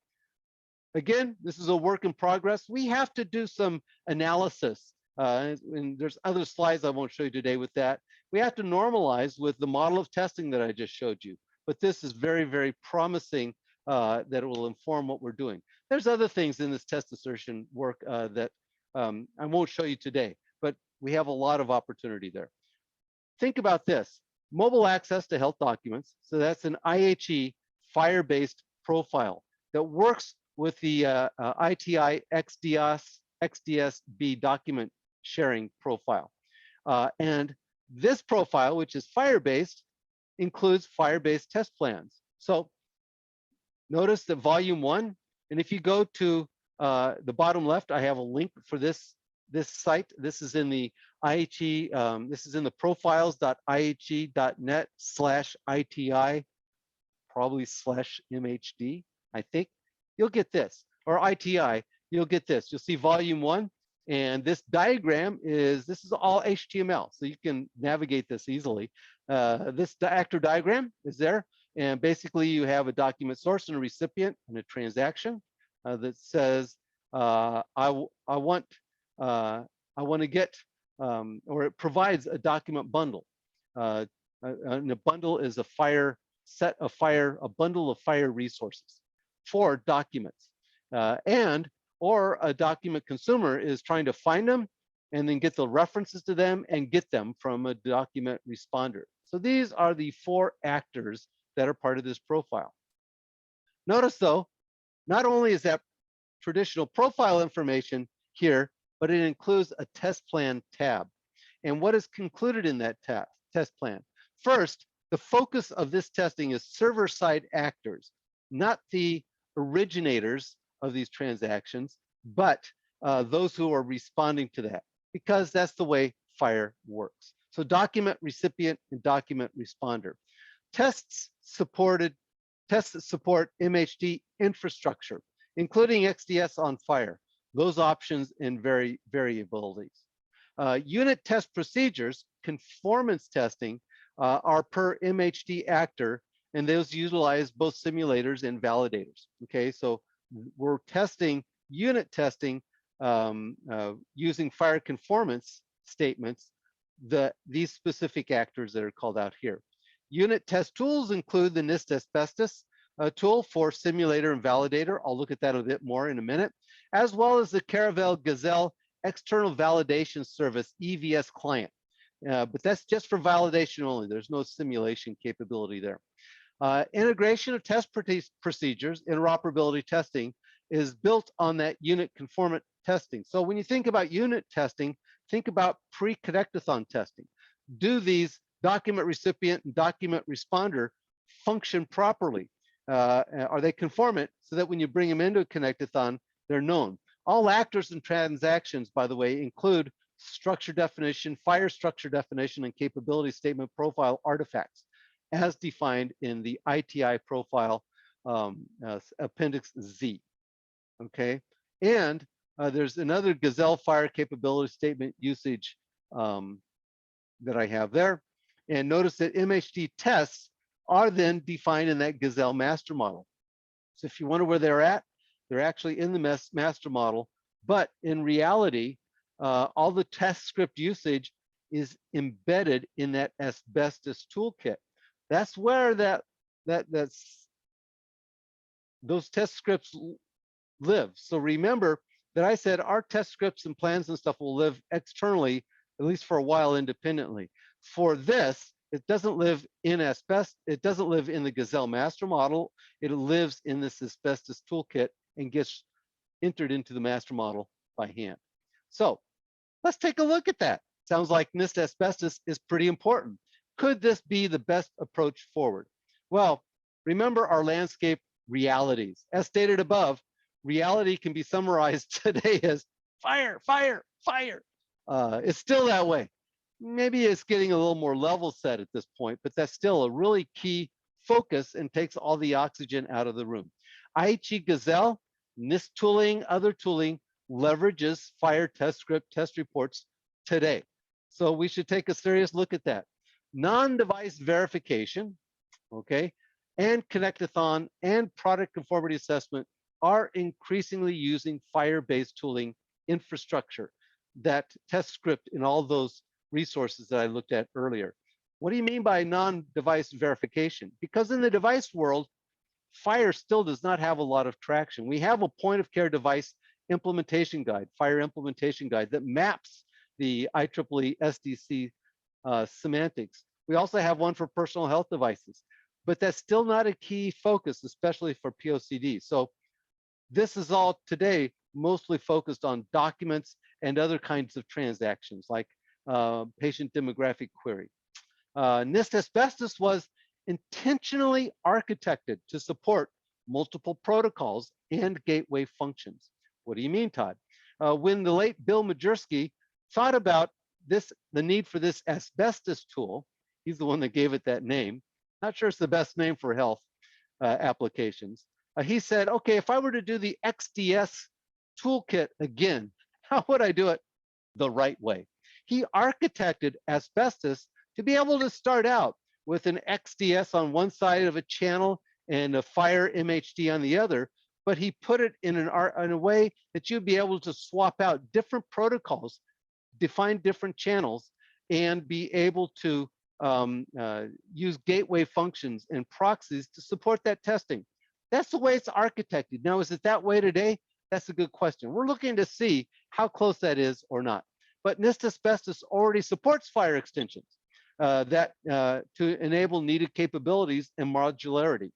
again, this is a work in progress. We have to do some analysis. And there's other slides I won't show you today with that. We have to normalize with the model of testing that I just showed you. But this is very, very promising that it will inform what we're doing. There's other things in this test assertion work that I won't show you today, but we have a lot of opportunity there. Think about this, mobile access to health documents. So that's an IHE FHIR-based profile that works with the ITI XDSB document sharing profile. And this profile, which is FHIR-based, includes FHIR-based test plans. So notice that volume 1, and if you go to the bottom left, I have a link for this site. This is in the IHE, this is in the profiles.ihe.net/ITI, probably /MHD, I think. You'll get this, or ITI, you'll get this. You'll see volume 1, and this diagram this is all HTML, so you can navigate this easily. This actor diagram is there, and basically you have a document source and a recipient and a transaction that says, I want to get, or it provides a document bundle. And a bundle is a FHIR set of FHIR, a bundle of FHIR resources for documents. Or a document consumer is trying to find them and then get the references to them and get them from a document responder. So these are the 4 actors that are part of this profile. Notice though, not only is that traditional profile information here, but it includes a test plan tab. And what is concluded in that test plan? First, the focus of this testing is server-side actors, not the originators of these transactions, but those who are responding to that, because that's the way FHIR works. So document recipient and document responder. Tests support MHD infrastructure, including XDS on FHIR, those options and variabilities. Unit test procedures, conformance testing, are per MHD actor, and those utilize both simulators and validators. Okay, so we're testing unit testing using FHIR conformance statements, these specific actors that are called out here. Unit test tools include the NIST Asbestos tool for simulator and validator. I'll look at that a bit more in a minute, as well as the Caravelle Gazelle external validation service, EVS client. But that's just for validation only. There's no simulation capability there. Integration of test procedures, interoperability testing, is built on that unit conformant testing. So when you think about unit testing, think about pre-connectathon testing. do these document recipient and document responder function properly? Are they conformant so that when you bring them into a connectathon, they're known? All actors and transactions, by the way, include structure definition, FHIR structure definition, and capability statement profile artifacts as defined in the ITI profile Appendix Z, okay? And there's another Gazelle FHIR capability statement usage that I have there. And notice that MHD tests are then defined in that Gazelle master model. So if you wonder where they're at, they're actually in the master model, but in reality, all the TestScript usage is embedded in that Asbestos toolkit. That's where those test scripts live. So remember that I said our test scripts and plans and stuff will live externally, at least for a while, independently. For this, it doesn't live in Asbestos. It doesn't live in the Gazelle master model. It lives in this Asbestos toolkit and gets entered into the master model by hand. So let's take a look at that. Sounds like NIST Asbestos is pretty important. Could this be the best approach forward? Well, remember our landscape realities. As stated above, reality can be summarized today as fire, fire, fire. It's still that way. Maybe it's getting a little more level set at this point, but that's still a really key focus and takes all the oxygen out of the room. IHE Gazelle, NIST tooling, other tooling leverages FHIR test script test reports today. So we should take a serious look at that. Non-device verification, okay, and connectathon and product conformity assessment are increasingly using FHIR-based tooling infrastructure that test script in all those resources that I looked at earlier. What do you mean by non-device verification? Because in the device world, FHIR still does not have a lot of traction. We have a point of care device implementation guide, FHIR implementation guide that maps the IEEE SDC semantics. We also have one for personal health devices, but that's still not a key focus, especially for POCD. So this is all today mostly focused on documents and other kinds of transactions like patient demographic query. NIST Asbestos was intentionally architected to support multiple protocols and gateway functions. What do you mean, Todd? When the late Bill Majerski thought about this, the need for this Asbestos tool, he's the one that gave it that name. Not sure it's the best name for health applications. He said, okay, if I were to do the XDS toolkit again, how would I do it the right way? He architected Asbestos to be able to start out with an XDS on one side of a channel and a FHIR MHD on the other, but he put it in a way that you'd be able to swap out different protocols, define different channels, and be able to use gateway functions and proxies to support that testing. That's the way it's architected. Now, is it that way today? That's a good question. We're looking to see how close that is or not. But NIST Asbestos already supports FHIR extensions to enable needed capabilities and modularity.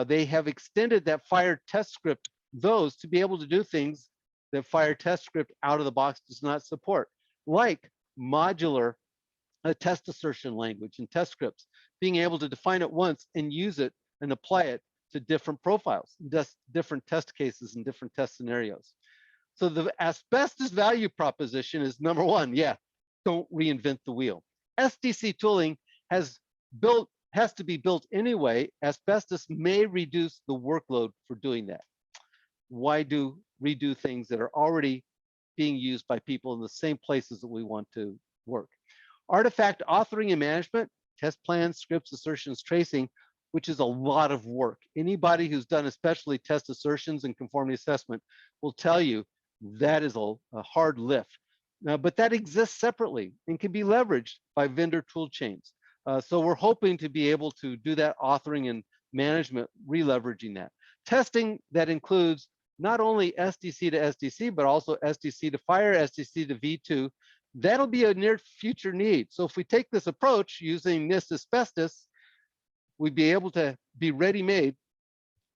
They have extended that FHIR test script, those to be able to do things that FHIR test script out of the box does not support, like modular test assertion language and test scripts, being able to define it once and use it and apply it to different profiles, different test cases and different test scenarios. So the Asbestos value proposition is number one, yeah, don't reinvent the wheel. SDC tooling has to be built anyway. Asbestos may reduce the workload for doing that. Why redo things that are already being used by people in the same places that we want to work? Artifact authoring and management, test plans, scripts, assertions, tracing, which is a lot of work. Anybody who's done especially test assertions and conformity assessment will tell you that is a hard lift. But that exists separately and can be leveraged by vendor tool chains. So we're hoping to be able to do that authoring and management, re-leveraging that. Testing that includes not only SDC to SDC, but also SDC to FHIR, SDC to V2. That'll be a near future need. So if we take this approach using NIST Asbestos, we'd be able to be ready-made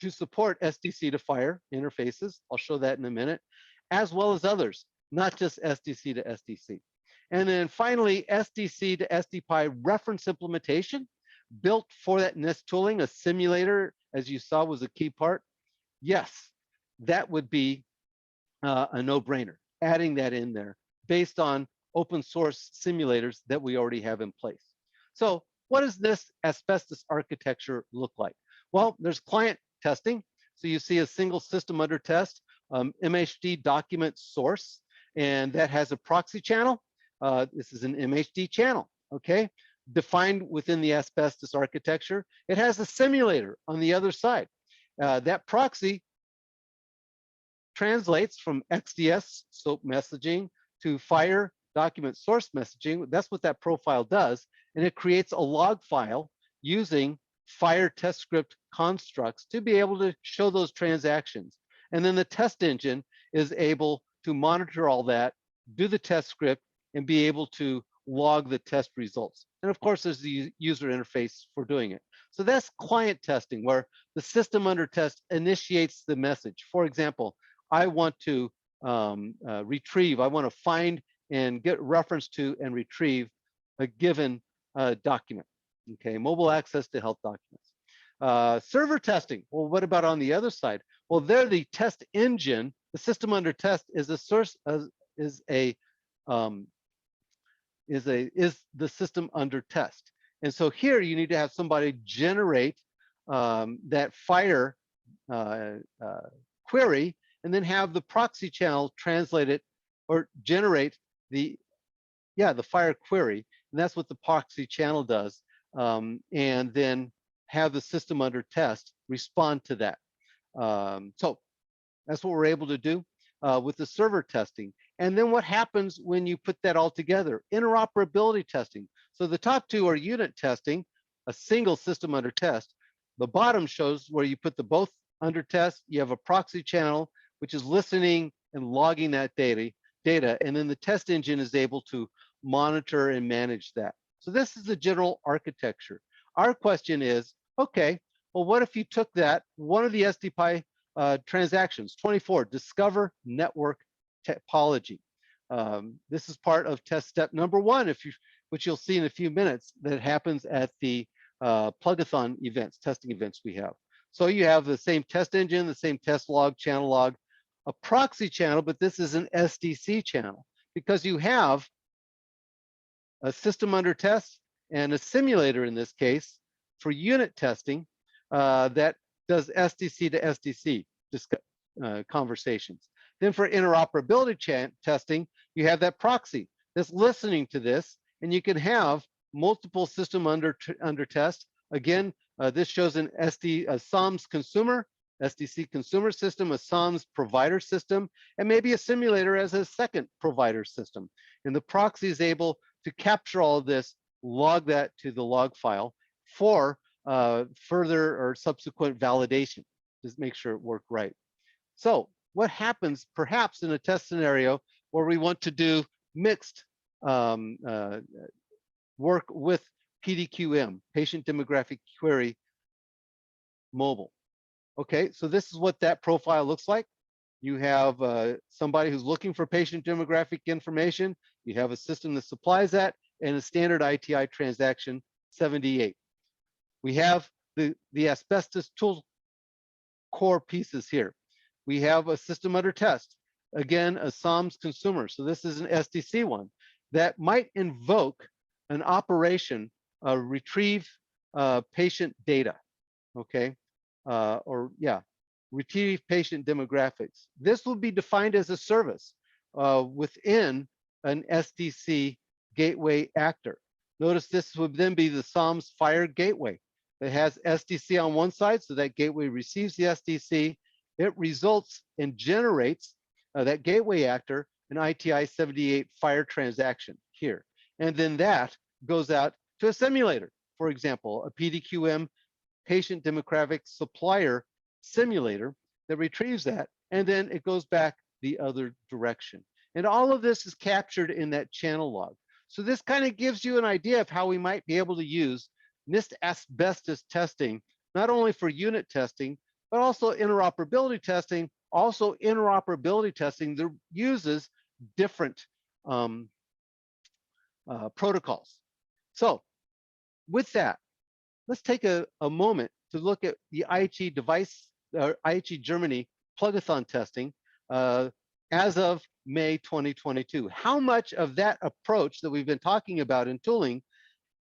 to support SDC to FHIR interfaces. I'll show that in a minute, as well as others, not just SDC to SDC. And then finally, SDC to SDPi reference implementation built for that NIST tooling. A simulator, as you saw, was a key part. Yes, that would be a no-brainer, adding that in there based on open source simulators that we already have in place. So what does this asbestos architecture look like? Well, there's client testing. So you see a single system under test, MHD document source, and that has a proxy channel. This is an MHD channel, okay? Defined within the asbestos architecture. It has a simulator on the other side. That proxy translates from XDS SOAP messaging to FHIR document source messaging. That's what that profile does. And it creates a log file using FHIR TestScript constructs to be able to show those transactions. And then the test engine is able to monitor all that, do the test script, and be able to log the test results. And of course, there's the user interface for doing it. So that's client testing, where the system under test initiates the message. For example, I want to retrieve, I want to find and get reference to and retrieve a given document. Okay, mobile access to health documents. Server testing. Well, what about on the other side? Well, there the test engine, the system under test is a source is the system under test. And so here you need to have somebody generate that FHIR query, and then have the proxy channel translate it or generate the FHIR query. And that's what the proxy channel does. And then have the system under test respond to that. So that's what we're able to do with the server testing. And then what happens when you put that all together? Interoperability testing. So the top two are unit testing, a single system under test. The bottom shows where you put the both under test. You have a proxy channel, which is listening and logging that data, and then the test engine is able to monitor and manage that. So this is the general architecture. Our question is, okay, well, what if you took that, one of the SDPi transactions, 24, discover network topology. This is part of test step number 1, which you'll see in a few minutes, that happens at the plugathon events, testing events we have. So you have the same test engine, the same test log, channel log, a proxy channel, but this is an SDC channel because you have a system under test and a simulator in this case for unit testing that does SDC to SDC conversations. Then for interoperability testing, you have that proxy that's listening to this, and you can have multiple system under test. Again, this shows an SAMS consumer, SDC consumer system, a SAMS provider system, and maybe a simulator as a second provider system. And the proxy is able to capture all of this, log that to the log file for further or subsequent validation. Just make sure it worked right. So what happens perhaps in a test scenario where we want to do mixed work with PDQM, patient demographic query mobile? Okay, so this is what that profile looks like. You have somebody who's looking for patient demographic information. You have a system that supplies that, and a standard ITI transaction 78. We have the asbestos tool core pieces here. We have a system under test. Again, a SAMS consumer. So this is an SDC one that might invoke an operation, retrieve patient data, okay? Retrieve patient demographics. This will be defined as a service within an SDC gateway actor. Notice this would then be the SAMS FHIR gateway. It has SDC on one side, so that gateway receives the SDC. It results and generates that gateway actor an ITI 78 FHIR transaction here. And then that goes out to a simulator, for example, a PDQM patient demographic supplier simulator that retrieves that, and then it goes back the other direction. And all of this is captured in that channel log. So this kind of gives you an idea of how we might be able to use NIST asbestos testing, not only for unit testing, but also interoperability testing, that uses different protocols. So with that, let's take a moment to look at the IHE device, IHE Germany plugathon testing as of May 2022. How much of that approach that we've been talking about in tooling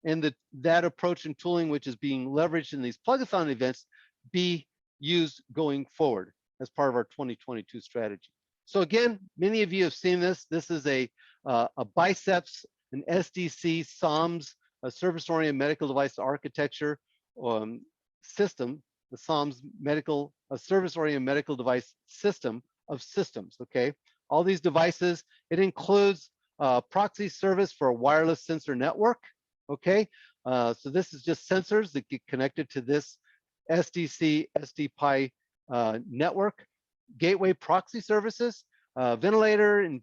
and that approach in tooling which is being leveraged in these plugathon events be used going forward as part of our 2022 strategy? So again, many of you have seen this. This is a biceps, an SDC, SOMS, a service-oriented medical device architecture system, the SOMS service-oriented medical device system of systems, okay? All these devices, it includes proxy service for a wireless sensor network, okay? So this is just sensors that get connected to this SDC, SDPi network, gateway proxy services, ventilator and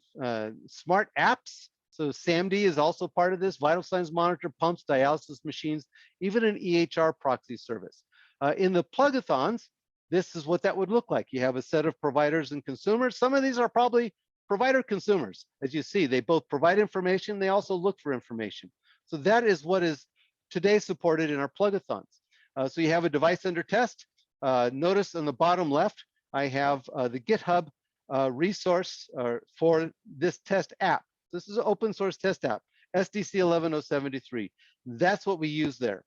smart apps. So SAMD is also part of this, vital signs monitor, pumps, dialysis machines, even an EHR proxy service. In the plugathons, this is what that would look like. You have a set of providers and consumers. Some of these are probably provider consumers. As you see, they both provide information, they also look for information. So that is what is today supported in our plugathons. So you have a device under test. Notice on the bottom left, I have the GitHub resource for this test app. This is an open source test app, SDC11073. That's what we use there.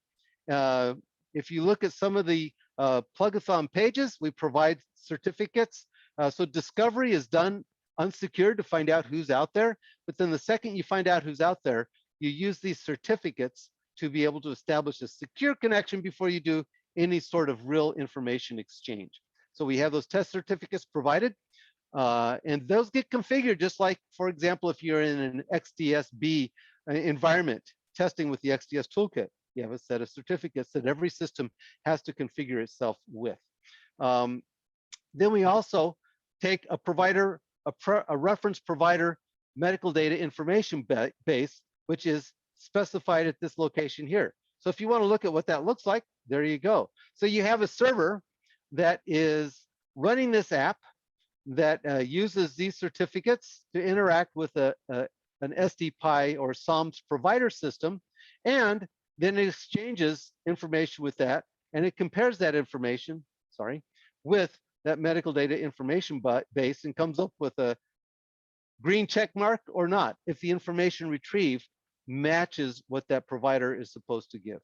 If you look at some of the plugathon pages, we provide certificates. So discovery is done unsecured to find out who's out there. But then the second you find out who's out there, you use these certificates to be able to establish a secure connection before you do any sort of real information exchange. So we have those test certificates provided. And those get configured just like, for example, if you're in an XDSB environment testing with the XDS toolkit, you have a set of certificates that every system has to configure itself with. Then we also take a provider, a reference provider medical data information base, which is specified at this location here. So if you want to look at what that looks like, there you go. So you have a server that is running this app that uses these certificates to interact with an SDPi or SOMS provider system, and then it exchanges information with that, and it compares that information, with that medical data information base and comes up with a green check mark or not if the information retrieved matches what that provider is supposed to give.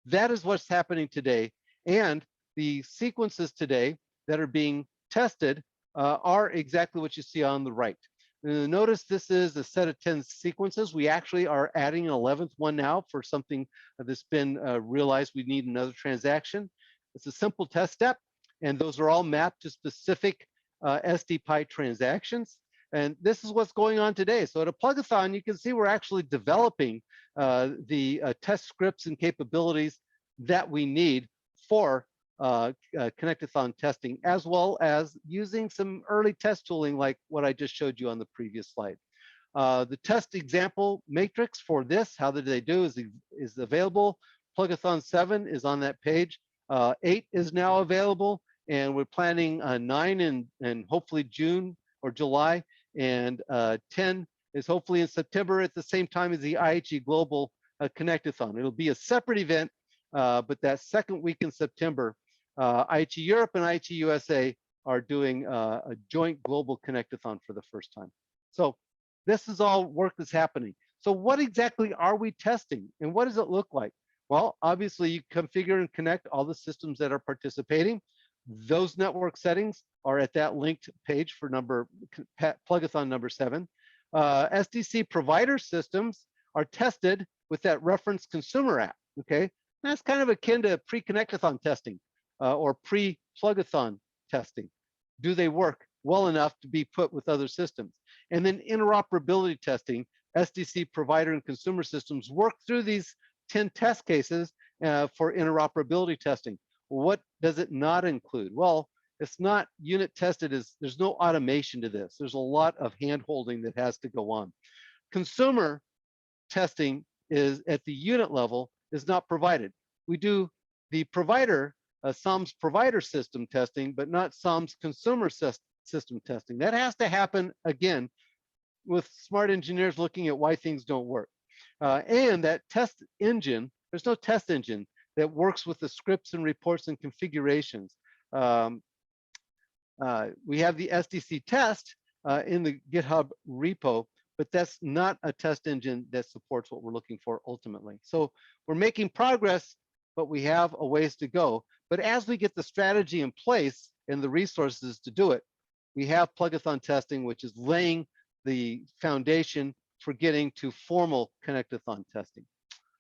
That is what's happening today, and the sequences today that are being tested are exactly what you see on the right. Notice this is a set of 10 sequences. We actually are adding an 11th one now for something that's been realized we need another transaction. It's a simple test step, and those are all mapped to specific SDPi transactions. And this is what's going on today. So at a plugathon, you can see we're actually developing the test scripts and capabilities that we need for connectathon testing, as well as using some early test tooling like what I just showed you on the previous slide. The test example matrix for this, how did they do, is available. Plugathon 7 is on that page. 8 is now available, and we're planning 9 in hopefully June or July, and 10 is hopefully in September at the same time as the IHE Global Connectathon. It'll be a separate event, but that second week in September, IHE Europe and IHE USA are doing a joint global connectathon for the first time. So this is all work that's happening. So what exactly are we testing, and what does it look like? Well, obviously you configure and connect all the systems that are participating. Those network settings are at that linked page for plugathon number 7. SDC provider systems are tested with that reference consumer app, okay? That's kind of akin to pre-connectathon testing or pre-plugathon testing. Do they work well enough to be put with other systems? And then interoperability testing, SDC provider and consumer systems work through these 10 test cases for interoperability testing. What does it not include? Well, it's not unit tested, there's no automation to this. There's a lot of hand-holding that has to go on. Consumer testing is at the unit level is not provided. We do the provider, SOMS provider system testing, but not SOMS consumer system testing. That has to happen, again, with smart engineers looking at why things don't work. And that test engine, there's no test engine that works with the scripts and reports and configurations. We have the SDC test in the GitHub repo, but that's not a test engine that supports what we're looking for ultimately. So we're making progress, but we have a ways to go. But as we get the strategy in place and the resources to do it, we have plugathon testing, which is laying the foundation for getting to formal connectathon testing.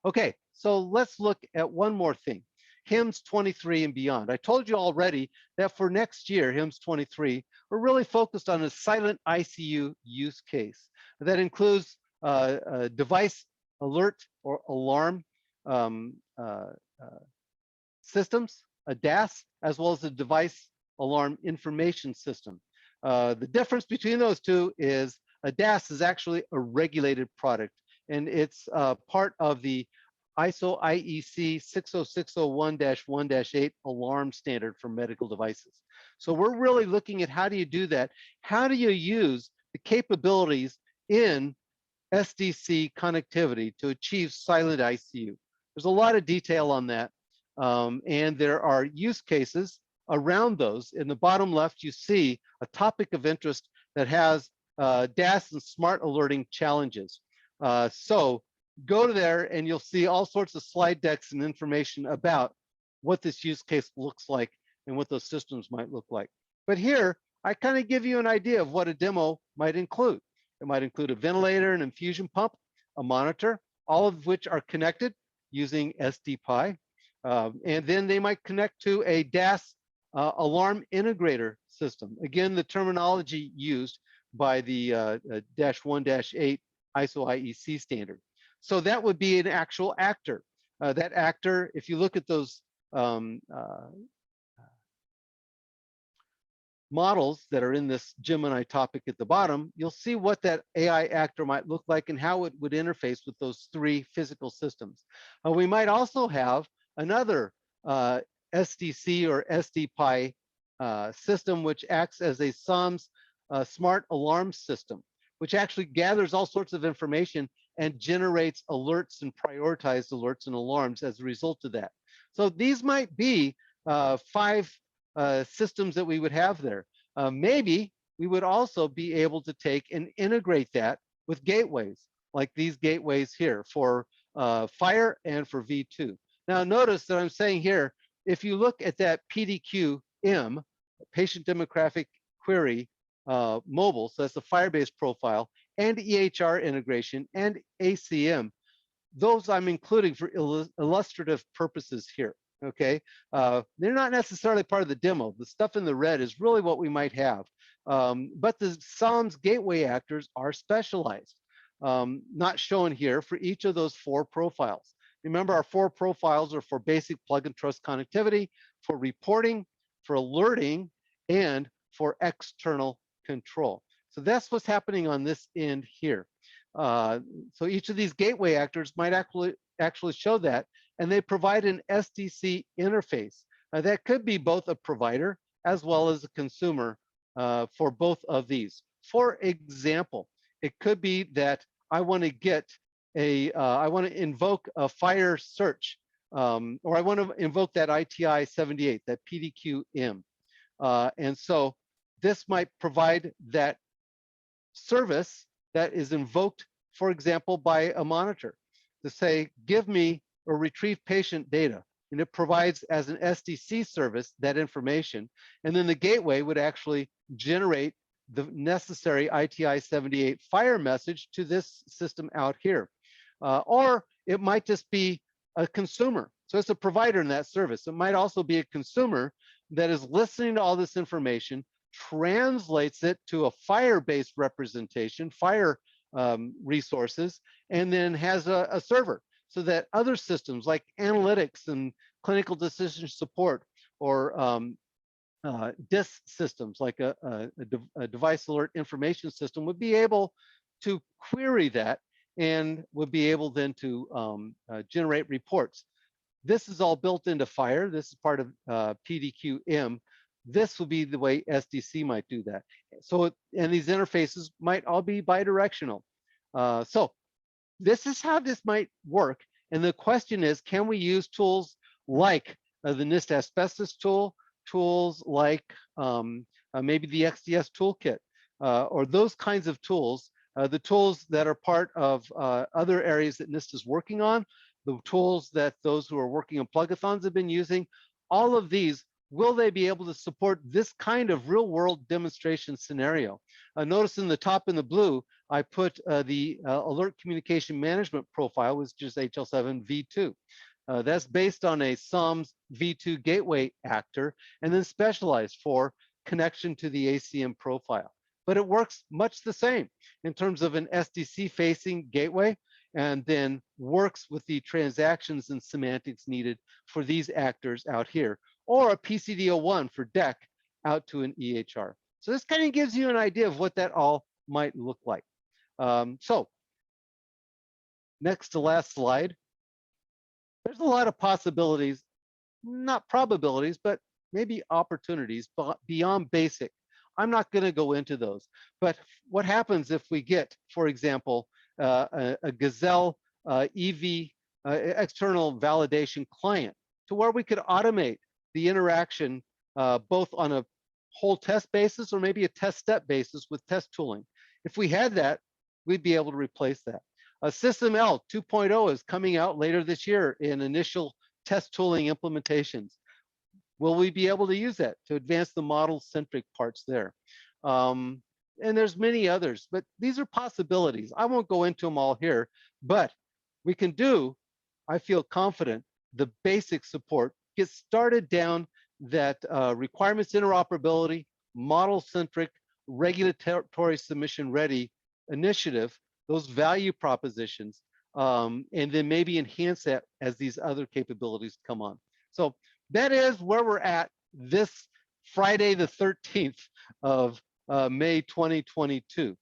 Okay, so let's look at one more thing. HIMSS 23 and beyond. I told you already that for next year, HIMSS 23, we're really focused on a silent ICU use case that includes a device alert or alarm systems, a DAS, as well as a device alarm information system. The difference between those two is a DAS is actually a regulated product, and it's part of the ISO IEC 60601-1-8 alarm standard for medical devices. So we're really looking at how do you do that? How do you use the capabilities in SDC connectivity to achieve silent ICU? There's a lot of detail on that, and there are use cases around those. In the bottom left, you see a topic of interest that has DAS and smart alerting challenges. So go to there and you'll see all sorts of slide decks and information about what this use case looks like and what those systems might look like. But here, I kind of give you an idea of what a demo might include. It might include a ventilator, an infusion pump, a monitor, all of which are connected using SDPi. And then they might connect to a DAS alarm integrator system. Again, the terminology used by the -1-8 ISO IEC standard. So that would be an actual actor. That actor, if you look at those models that are in this Gemini topic at the bottom, you'll see what that AI actor might look like and how it would interface with those three physical systems. We might also have another SDC or SDPi system, which acts as a SOMS smart alarm system, which actually gathers all sorts of information and generates alerts and prioritized alerts and alarms as a result of that. So these might be 5 systems that we would have there. Maybe we would also be able to take and integrate that with gateways, like these gateways here for FHIR and for V2. Now notice that I'm saying here, if you look at that PDQ-M, patient demographic query mobile, so that's the FHIR-based profile, and EHR integration and ACM, those I'm including for illustrative purposes here, okay? They're not necessarily part of the demo. The stuff in the red is really what we might have. But the SOMS gateway actors are specialized, not shown here for each of those 4 profiles. Remember, our 4 profiles are for basic plug and trust connectivity, for reporting, for alerting, and for external control. So that's what's happening on this end here. So each of these gateway actors might actually show that, and they provide an SDC interface. That could be both a provider as well as a consumer for both of these. For example, it could be that I want to get I want to invoke a FHIR search, or I want to invoke that ITI-78, that PDQ-M. And so this might provide that service that is invoked, for example, by a monitor to say, give me or retrieve patient data. And it provides as an SDC service that information. And then the gateway would actually generate the necessary ITI-78 FHIR message to this system out here. Or it might just be a consumer. So it's a provider in that service. It might also be a consumer that is listening to all this information, translates it to a FHIR-based representation, FHIR resources, and then has a server so that other systems like analytics and clinical decision support or DIS systems like a device alert information system would be able to query that and would be able then to generate reports. This is all built into FHIR. This is part of PDQ-M. This will be the way SDC might do that. So, and these interfaces might all be bidirectional. So this is how this might work. And the question is, can we use tools like the NIST Asbestos tool, tools like maybe the XDS toolkit, or those kinds of tools, the tools that are part of other areas that NIST is working on, the tools that those who are working on plug-a-thons have been using, all of these, will they be able to support this kind of real-world demonstration scenario? Notice in the top in the blue, I put the Alert Communication Management Profile, which is HL7 V2. That's based on a SOMS V2 gateway actor and then specialized for connection to the ACM profile. But it works much the same in terms of an SDC-facing gateway, and then works with the transactions and semantics needed for these actors out here, or a PCD01 for DEC out to an EHR. So this kind of gives you an idea of what that all might look like. So next to last slide. There's a lot of possibilities, not probabilities, but maybe opportunities beyond basic. I'm not going to go into those. But what happens if we get, for example, a Gazelle EV external validation client to where we could automate the interaction both on a whole test basis or maybe a test step basis with test tooling? If we had that, we'd be able to replace that. System L 2.0 is coming out later this year in initial test tooling implementations. Will we be able to use that to advance the model-centric parts there? And there's many others, but these are possibilities. I won't go into them all here, but we can do, I feel confident, the basic support, get started down that requirements interoperability, model-centric, regulatory submission ready initiative, those value propositions, and then maybe enhance that as these other capabilities come on. So that is where we're at this Friday, the 13th of May 2022.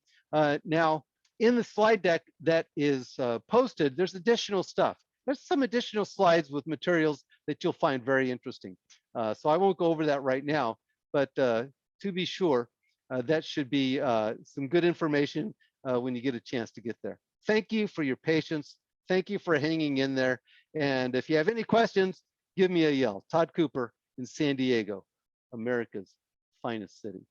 Now, in the slide deck that is posted, there's additional stuff. There's some additional slides with materials that you'll find very interesting. So I won't go over that right now, but to be sure, that should be some good information when you get a chance to get there. Thank you for your patience. Thank you for hanging in there. And if you have any questions, give me a yell. Todd Cooper in San Diego, America's finest city.